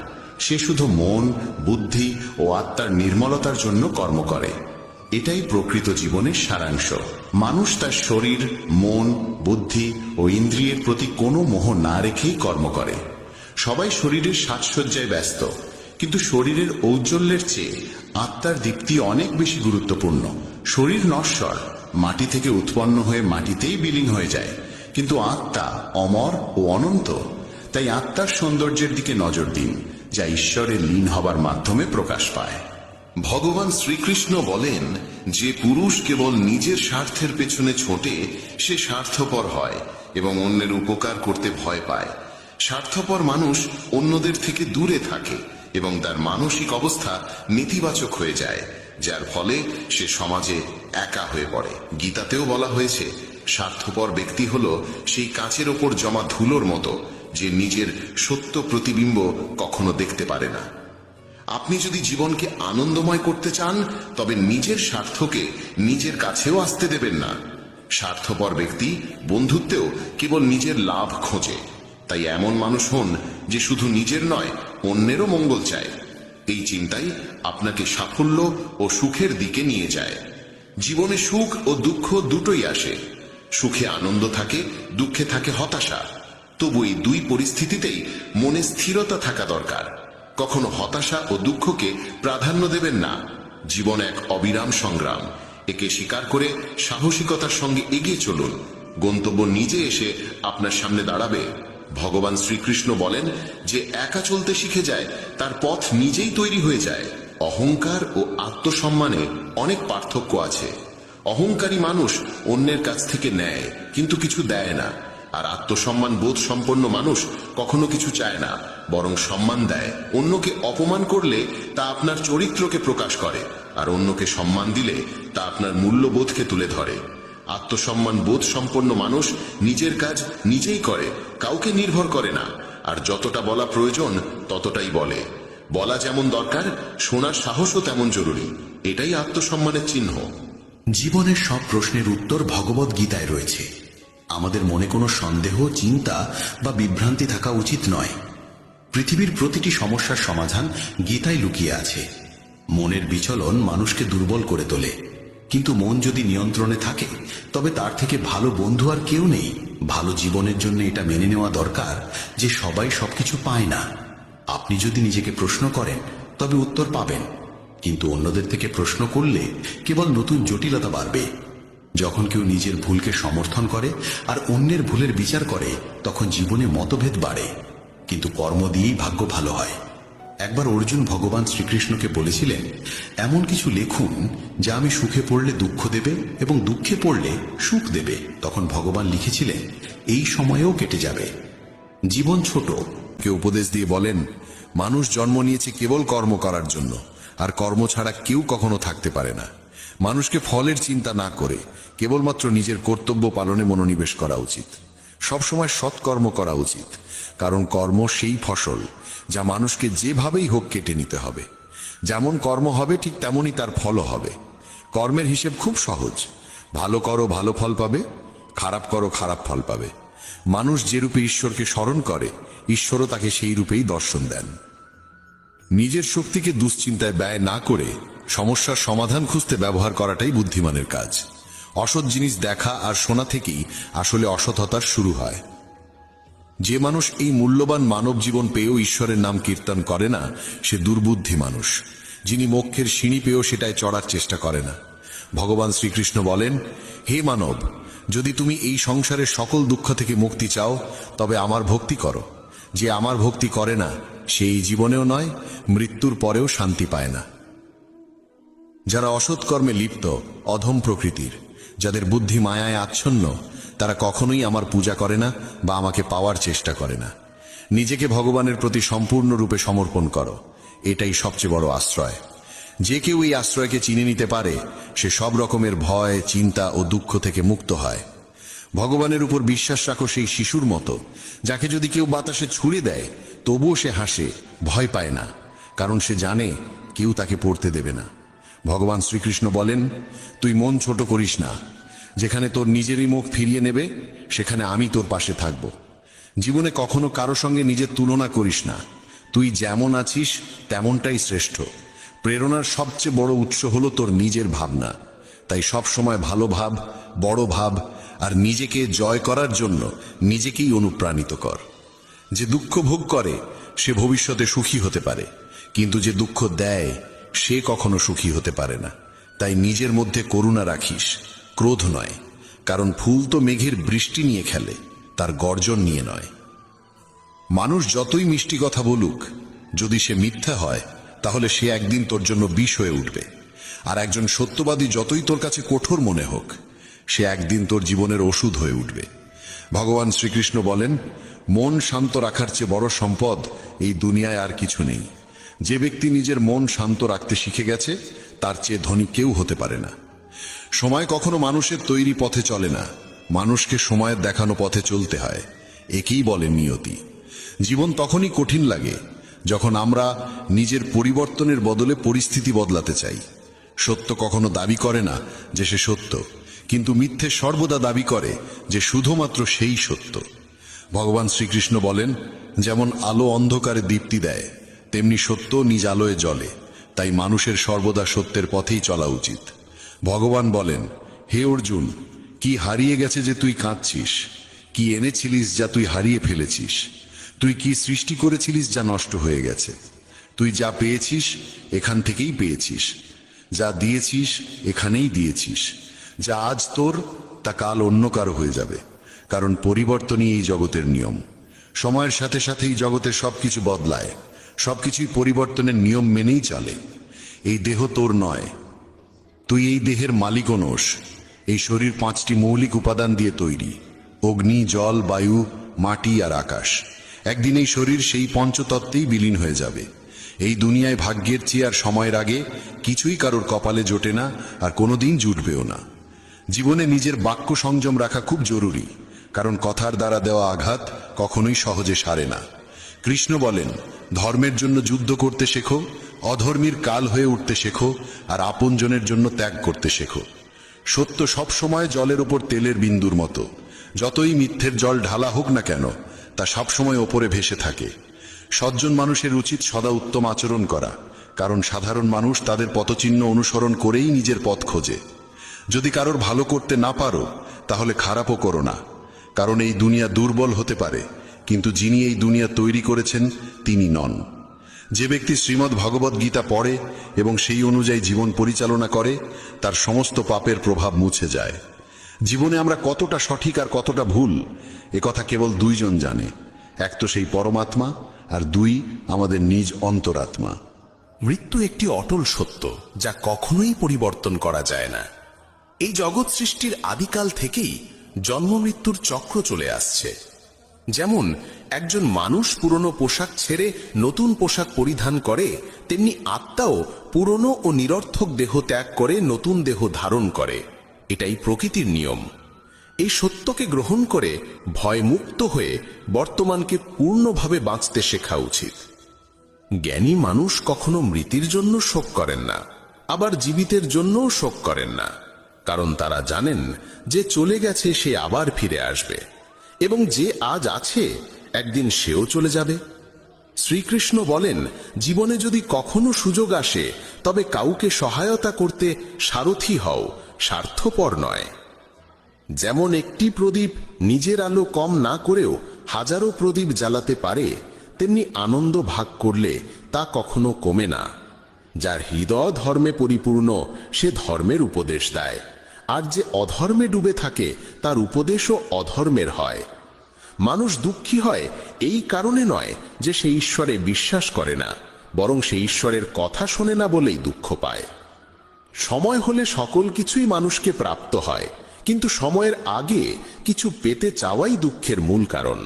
Speaker 5: সে শুধু মন, বুদ্ধি ও আত্মার নির্মলতার জন্য কর্ম করে। এটাই প্রকৃত জীবনের সারাংশ। মানুষ তার শরীর, মন, বুদ্ধি ও ইন্দ্রিয়ের প্রতি কোনো মোহ না রেখেই কর্ম করে। সবাই শরীরের সাজসজ্জায় ব্যস্ত, কিন্তু শরীরের ঔজ্জ্বল্যের চেয়ে আত্মার দীপ্তি অনেক বেশি গুরুত্বপূর্ণ। শরীর নশ্বর, মাটি থেকে উৎপন্ন হয়ে মাটিতেই বিলীন হয়ে যায়, কিন্তু আত্মা অমর ও অনন্ত। তাই আত্মার সৌন্দর্যের দিকে নজর দিন, যা ঈশ্বরে লীন হবার মাধ্যমে প্রকাশ পায়।
Speaker 3: ভগবান শ্রীকৃষ্ণ বলেন, যে পুরুষ কেবল নিজের স্বার্থের পেছনে ছোটে সে স্বার্থপর হয় এবং অন্যের উপকার করতে ভয় পায়। স্বার্থপর মানুষ অন্যদের থেকে দূরে থাকে এবং তার মানসিক অবস্থা নেতিবাচক হয়ে যায়, যার ফলে সে সমাজে একা হয়ে পড়ে। গীতাতেও বলা হয়েছে, স্বার্থপর ব্যক্তি হল সেই কাচের ওপর জমা ধুলোর মতো, যে নিজের সত্য প্রতিবিম্ব কখনো দেখতে পারে না। আপনি যদি জীবনকে আনন্দময় করতে চান তবে নিজের স্বার্থকে নিজের কাছেও আসতে দেবেন না। স্বার্থপর ব্যক্তি বন্ধুত্বেও কেবল নিজের লাভ খোঁজে। তাই এমন মানুষ হন যে শুধু নিজের নয়, অন্যেরও মঙ্গল চায়। এই চিন্তাই আপনাকে সাফল্য ও সুখের দিকে নিয়ে যায়। জীবনে সুখ ও দুঃখ দুটোই আসে। সুখে আনন্দ থাকে, দুঃখে থাকে হতাশা। তবু এই দুই পরিস্থিতিতেই মনে স্থিরতা থাকা দরকার। কখনো হতাশা ও দুঃখকে প্রাধান্য দেবেন না। জীবন এক অবিরাম সংগ্রাম। একে স্বীকার করে সাহসিকতার সঙ্গে এগিয়ে চলুন। গন্তব্য নিজে এসে আপনার সামনে দাঁড়াবে। ভগবান শ্রীকৃষ্ণ বলেন, যে একা চলতে শিখে যায় তার পথ নিজেই তৈরি হয়ে যায়। অহংকার ও আত্মসম্মানে অনেক পার্থক্য আছে। অহংকারী মানুষ অন্যের কাছ থেকে নেয় কিন্তু কিছু দেয় না, আর আত্মসম্মান বোধ সম্পন্ন মানুষ কখনো কিছু চায় না, বরং সম্মান দেয়। অন্যকে অপমান করলে তা আপনার চরিত্রকে প্রকাশ করে, আর অন্যকে সম্মান দিলে তা আপনার মূল্যবোধকে তুলে ধরে। আত্মসম্মান বোধ সম্পন্ন মানুষ নিজের কাজ নিজেই করে, কাউকে নির্ভর করে না, আর যতটা বলা প্রয়োজন ততটাই বলে। বলা যেমন দরকার, শোনার সাহসও তেমন জরুরি। এটাই আত্মসম্মানের চিহ্ন।
Speaker 5: জীবনের সব প্রশ্নের উত্তর ভগবদ গীতায় রয়েছে। আমাদের মনে কোনো সন্দেহ, চিন্তা বা বিভ্রান্তি থাকা উচিত নয়। পৃথিবীর প্রতিটি সমস্যার সমাধান গীতায় লুকিয়ে আছে। মনের বিচলন মানুষকে দুর্বল করে তোলে, কিন্তু মন যদি নিয়ন্ত্রণে থাকে তবে তার থেকে ভালো বন্ধু আর কেউ নেই। ভালো জীবনের জন্য এটা মেনে নেওয়া দরকার যে সবাই সবকিছু পায় না। আপনি যদি নিজেকে প্রশ্ন করেন তবে উত্তর পাবেন, কিন্তু অন্যদের থেকে প্রশ্ন করলে কেবল নতুন জটিলতা বাড়বে।
Speaker 4: যখন কেউ নিজের ভুলকে সমর্থন করে আর অন্যের ভুলের বিচার করে তখন জীবনে মতভেদ বাড়ে, কিন্তু কর্ম দিয়েই ভাগ্য ভালো হয়। একবার অর্জুন ভগবান শ্রীকৃষ্ণকে বলেছিলেন, এমন কিছু লিখুন যা আমি সুখে পড়লে দুঃখ দেবে এবং দুঃখে পড়লে সুখ দেবে। তখন ভগবান লিখেছিলেন, এই সময়েও কেটে যাবে। জীবন ছোট।
Speaker 7: কে উপদেশ দিয়ে বলেন, মানুষ জন্ম নিয়েছে কেবল কর্ম করার জন্য, আর কর্ম ছাড়া কেউ কখনো থাকতে পারে না। মানুষকে ফলের চিন্তা না করে কেবলমাত্র নিজের কর্তব্য পালনে মনোনিবেশ করা উচিত। সবসময় সৎকর্ম করা উচিত, কারণ কর্ম সেই ফসল যা মানুষকে যেভাবেই হোক কেটে নিতে হবে। যেমন কর্ম হবে ঠিক তেমনই তার ফলও হবে। কর্মের হিসেব খুব সহজ, ভালো করো ভালো ফল পাবে, খারাপ করো খারাপ ফল পাবে। মানুষ যে রূপে ঈশ্বরকে স্মরণ করে, ঈশ্বরও তাকে সেই রূপেই দর্শন দেন। নিজের শক্তিকে দুশ্চিন্তায় ব্যয় না করে সমস্যার সমাধান খুঁজতে ব্যবহার করাটাই বুদ্ধিমানের কাজ। অসৎ জিনিস দেখা আর শোনা থেকেই আসলে অসৎতার শুরু হয়। যে মানুষ এই মূল্যবান মানব জীবন পেয়েও ঈশ্বরের নাম কীর্তন করে না, সে দুর্বুদ্ধি মানুষ, যিনি মোক্ষের সিঁড়ি পেয়েও সেটায় চড়ার চেষ্টা করে না। ভগবান শ্রীকৃষ্ণ বলেন, হে মানব, যদি তুমি এই সংসারের সকল দুঃখ থেকে মুক্তি চাও তবে আমার ভক্তি করো। যে আমার ভক্তি করে না সে এই জীবনেও নয়, মৃত্যুর পরেও শান্তি পায় না। যারা অসৎ কর্মে লিপ্ত, অধম প্রকৃতির, যাদের বুদ্ধি মায়ায় আচ্ছন্ন, তারা কখনোই আমার পূজা করে না বা আমাকে পাওয়ার চেষ্টা করে না। নিজেকে ভগবানের প্রতি সম্পূর্ণরূপে সমর্পণ করো, এটাই সবচেয়ে বড় আশ্রয়। যে কেউ এই আশ্রয়কে চিনে নিতে পারে, সে সব রকমের ভয়, চিন্তা ও দুঃখ থেকে মুক্ত হয়। ভগবানের উপর বিশ্বাস রাখো সেই শিশুর মতো, যাকে যদি কেউ বাতাসে ছুঁড়ে দেয় তবুও সে হাসে, ভয় পায় না, কারণ সে জানে কেউ তাকে পড়তে দেবে না। ভগবান শ্রীকৃষ্ণ বলেন, তুই মন ছোট করিস না। যেখানে তোর নিজেরই মুখ ফিরিয়ে নেবে সেখানে আমি তোর পাশে থাকব। জীবনে কখনো কারো সঙ্গে নিজের তুলনা করিস না। তুই যেমন আছিস তেমনটাই শ্রেষ্ঠ। প্রেরণার সবচেয়ে বড় উৎস হলো তোর নিজের ভাবনা। তাই সব সময় ভালো ভাব, বড় ভাব, আর নিজেকে জয় করার জন্য নিজেকেই অনুপ্রাণিত কর। যে দুঃখ ভোগ করে সে ভবিষ্যতে সুখী হতে পারে, কিন্তু যে দুঃখ দেয় সে কখনো সুখী হতে পারে না। তাই নিজের মধ্যে করুণা রাখিস, ক্রোধ নয়, কারণ ফুল তো মেঘের বৃষ্টি নিয়ে খেলে, তার গর্জন নিয়ে নয়। মানুষ যতই মিষ্টি কথা বলুক, যদি সে মিথ্যা হয় তাহলে সে একদিন তোর জন্য বিষ হয়ে উঠবে। আর একজন সত্যবাদী যতই তোর কাছে কঠোর মনে হোক, সে একদিন তোর জীবনের ওষুধ হয়ে উঠবে। ভগবান শ্রীকৃষ্ণ বলেন, মন শান্ত রাখার চেয়ে বড় সম্পদ এই দুনিয়ায় আর কিছু নেই। যে ব্যক্তি নিজের মন শান্ত রাখতে শিখে গেছে, তার চেয়ে ধনী কেউ হতে পারে না। সময় কখনো মানুষের তৈরি পথে চলে না, মানুষকে সময়ের দেখানো পথে চলতে হয়। একেই বলে নিয়তি। জীবন তখনই কঠিন লাগে যখন আমরা নিজের পরিবর্তনের বদলে পরিস্থিতি বদলাতে চাই। সত্য কখনো দাবি করে না যে সে সত্য, কিন্তু মিথ্যে সর্বদা দাবি করে যে শুধুমাত্র সেই সত্য। ভগবান শ্রীকৃষ্ণ বলেন, যেমন আলো অন্ধকারে দীপ্তি দেয়, তেমনি সত্য নিজ আলোয় জ্বলে। তাই মানুষের সর্বদা সত্যের পথেই চলা উচিত। ভগবান বলেন, হে অর্জুন, কি হারিয়ে গেছে যে তুই কাঁদছিস? কি এনেছিলিস যা তুই হারিয়ে ফেলেছিস? তুই কি সৃষ্টি করেছিলিস যা নষ্ট হয়ে গেছে? তুই যা পেয়েছিস এখান থেকেই পেয়েছিস, যা দিয়েছিস এখানেই দিয়েছিস। যা আজ তোর তা কাল অন্য কারো হয়ে যাবে, কারণ পরিবর্তনই এই জগতের নিয়ম। সময়ের সাথে সাথেই জগতের সবকিছু বদলায়, সবকিছুই পরিবর্তনের নিয়ম মেনেই চলে। এই দেহ তোর নয়, তুই এই দেহের মালিকও নোস। এই শরীর 5টি মৌলিক উপাদান দিয়ে তৈরি: অগ্নি, জল, বায়ু, মাটি আর আকাশ। একদিন এই শরীর সেই পঞ্চতত্ত্বেই বিলীন হয়ে যাবে। এই দুনিয়ায় ভাগ্যের চেয়ে আর সময়ের আগে কিছুই কারোর কপালে জোটে না, আর কোনোদিন জুটবেও না। জীবনে নিজের বাক্য সংযম রাখা খুব জরুরি, কারণ কথার দ্বারা দেওয়া আঘাত কখনোই সহজে সারে না। কৃষ্ণ বলেন, ধর্মের জন্য যুদ্ধ করতে শেখো, অধর্মীর কাল হয়ে উঠতে শেখো, আর আপনজনের জন্য ত্যাগ করতে শেখো। সত্য সব সময় জলের ওপর তেলের বিন্দুর মতো। যতই মিথ্যের জল ঢালা হোক না কেন, তা সবসময় ওপরে ভেসে থাকে। সজ্জন মানুষের উচিত সদা উত্তম আচরণ করা, কারণ সাধারণ মানুষ তাদের পথচিহ্ন অনুসরণ করেই নিজের পথ খোঁজে। যদি কারোর ভালো করতে না পারো তাহলে খারাপও করো না, কারণ এই দুনিয়া দুর্বল হতে পারে, কিন্তু যিনি এই দুনিয়া তৈরি করেছেন তিনি নন। যে ব্যক্তি শ্রীমদ্ ভগবদ গীতা পড়ে এবং সেই অনুযায়ী জীবন পরিচালনা করে, তার সমস্ত পাপের প্রভাব মুছে যায়। জীবনে আমরা কতটা সঠিক আর কতটা ভুল এ কথা কেবল দুইজন জানে, এক তো সেই পরমাত্মা, আর দুই আমাদের নিজ অন্তরাত্মা।
Speaker 8: মৃত্যু একটি অটল সত্য যা কখনোই পরিবর্তন করা যায় না। এই জগৎ সৃষ্টির আদিকাল থেকেই জন্ম মৃত্যুর চক্র চলে আসছে। যেমন একজন মানুষ পুরনো পোশাক ছেড়ে নতুন পোশাক পরিধান করে, তেমনি আত্মাও পুরনো ও নিরর্থক দেহ ত্যাগ করে নতুন দেহ ধারণ করে। এটাই প্রকৃতির নিয়ম। এই সত্যকে গ্রহণ করে ভয়মুক্ত হয়ে বর্তমানকে পূর্ণভাবে বাঁচতে শেখা উচিত। জ্ঞানী মানুষ কখনো মৃতির জন্য শোক করেন না, আবার জীবিতের জন্যও শোক করেন না, কারণ তারা জানেন যে চলে গেছে সে আবার ফিরে আসবে, এবং যে আজ আছে একদিন সেও চলে যাবে। শ্রীকৃষ্ণ বলেন, জীবনে যদি কখনো সুযোগ আসে তবে কাউকে সহায়তা করতে সারথি হও, স্বার্থপর নয়। যেমন একটি প্রদীপ নিজের আলো কম না করেও হাজারো প্রদীপ জ্বালাতে পারে, তেমনি আনন্দ ভাগ করলে তা কখনো কমে না। যার হৃদয় ধর্মে পরিপূর্ণ সে ধর্মের উপদেশ দেয়, আর যে অধর্মে ডুবে থাকে তার উপদেশও অধর্মের হয়। মানুষ দুঃখী হয় এই কারণে নয় যে সে ঈশ্বরে বিশ্বাস করে না, বরং সে ঈশ্বরের কথা শোনে না বলেই দুঃখ পায়। সময় হলে সকল কিছুই মানুষকে প্রাপ্ত হয়, কিন্তু সময়ের আগে কিছু পেতে চাওয়াই দুঃখের মূল কারণ।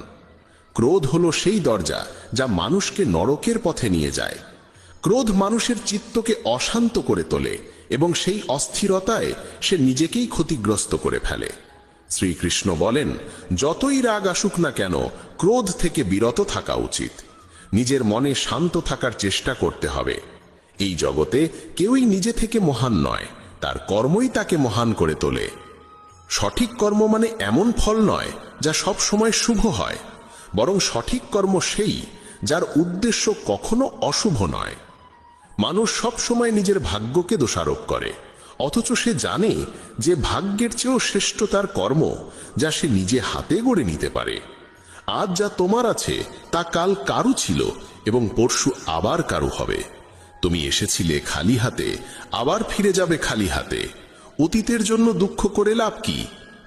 Speaker 8: ক্রোধ হলো সেই দরজা যা মানুষকে নরকের পথে নিয়ে যায়। ক্রোধ মানুষের চিত্তকে অশান্ত করে তোলে এবং সেই অস্থিরতায় সে নিজেকেই ক্ষতিগ্রস্ত করে ফেলে। শ্রীকৃষ্ণ বলেন, যতই রাগ আসুক না কেন ক্রোধ থেকে বিরত থাকা উচিত। নিজের মনে শান্ত থাকার চেষ্টা করতে হবে। এই জগতে কেউই নিজে থেকে মহান নয়, তার কর্মই তাকে মহান করে তোলে। সঠিক কর্ম মানে এমন ফল নয় যা সব সময় শুভ হয়, বরং সঠিক কর্ম সেই যার উদ্দেশ্য কখনো অশুভ নয়। মানুষ সব সময় নিজের ভাগ্যকে দোষারোপ করে, অথচ সে জানে যে ভাগ্যের চেয়েও শ্রেষ্ঠ তার কর্ম, যা সে নিজে হাতে গড়ে নিতে পারে। আজ যা তোমার আছে তা কাল কারু ছিল এবং পরশু আবার কারু হবে। তুমি এসেছিলে খালি হাতে, আবার ফিরে যাবে খালি হাতে। অতীতের জন্য দুঃখ করে লাভ কি?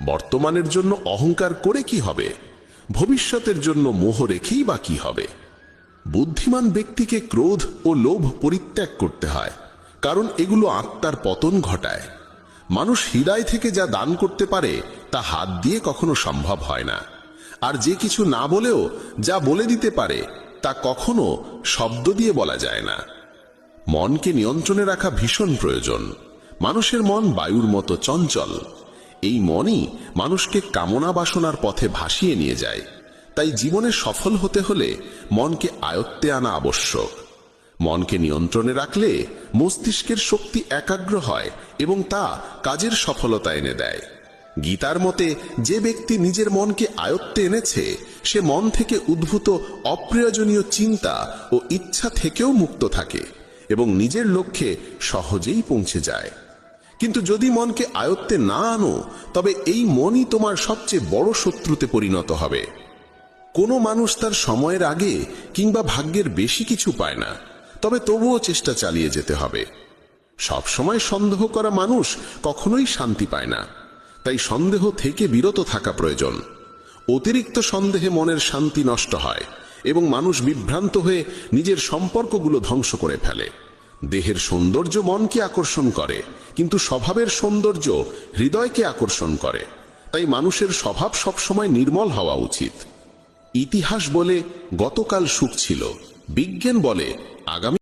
Speaker 8: বর্তমানের জন্য অহংকার করে কি হবে? ভবিষ্যতের জন্য মোহ রেখেই বা কি হবে? বুদ্ধিমান ব্যক্তিকে ক্রোধ ও লোভ পরিত্যাগ করতে হয়, কারণ এগুলো আত্মার পতন ঘটায়। মানুষ হৃদয় থেকে যা দান করতে পারে তা হাত দিয়ে কখনো সম্ভব হয় না, আর যে কিছু না বলেও যা বলে দিতে পারে তা কখনো শব্দ দিয়ে বলা যায় না। মনকে নিয়ন্ত্রণে রাখা ভীষণ প্রয়োজন। মানুষের মন বায়ুর মতো চঞ্চল। এই মনই মানুষকে কামনা বাসনার পথে ভাসিয়ে নিয়ে যায়। তাই জীবনে সফল হতে হলে মনকে আয়ত্তে আনা আবশ্যক। মনকে নিয়ন্ত্রণে রাখলে মস্তিষ্কের শক্তি একাগ্র হয় এবং তা কাজের সফলতা এনে দেয়। গীতার মতে, যে ব্যক্তি নিজের মনকে আয়ত্তে এনেছে সে মন থেকে উদ্ভূত অপ্রয়োজনীয় চিন্তা ও ইচ্ছা থেকেও মুক্ত থাকে এবং নিজের লক্ষ্যে সহজেই পৌঁছে যায়। কিন্তু যদি মনকে আয়ত্তে না আনো, তবে এই মনই তোমার সবচেয়ে বড় শত্রুতে পরিণত হবে। কোনো মানুষ তার সময়ের আগে কিংবা ভাগ্যের বেশি কিছু পায় না, তবে তবুও চেষ্টা চালিয়ে যেতে হবে। সব সময় সন্দেহ করা মানুষ কখনোই শান্তি পায় না, তাই সন্দেহ থেকে বিরত থাকা প্রয়োজন। অতিরিক্ত সন্দেহে মনের শান্তি নষ্ট হয় এবং মানুষ বিভ্রান্ত হয়ে নিজের সম্পর্কগুলো ধ্বংস করে ফেলে। দেহের সৌন্দর্য মনকে আকর্ষণ করে, কিন্তু স্বভাবের সৌন্দর্য হৃদয়কে আকর্ষণ করে। তাই মানুষের স্বভাব সবসময় নির্মল হওয়া উচিত। ইতিহাস বলে গতকাল সুখ ছিল, বিজ্ঞান বলে আগামী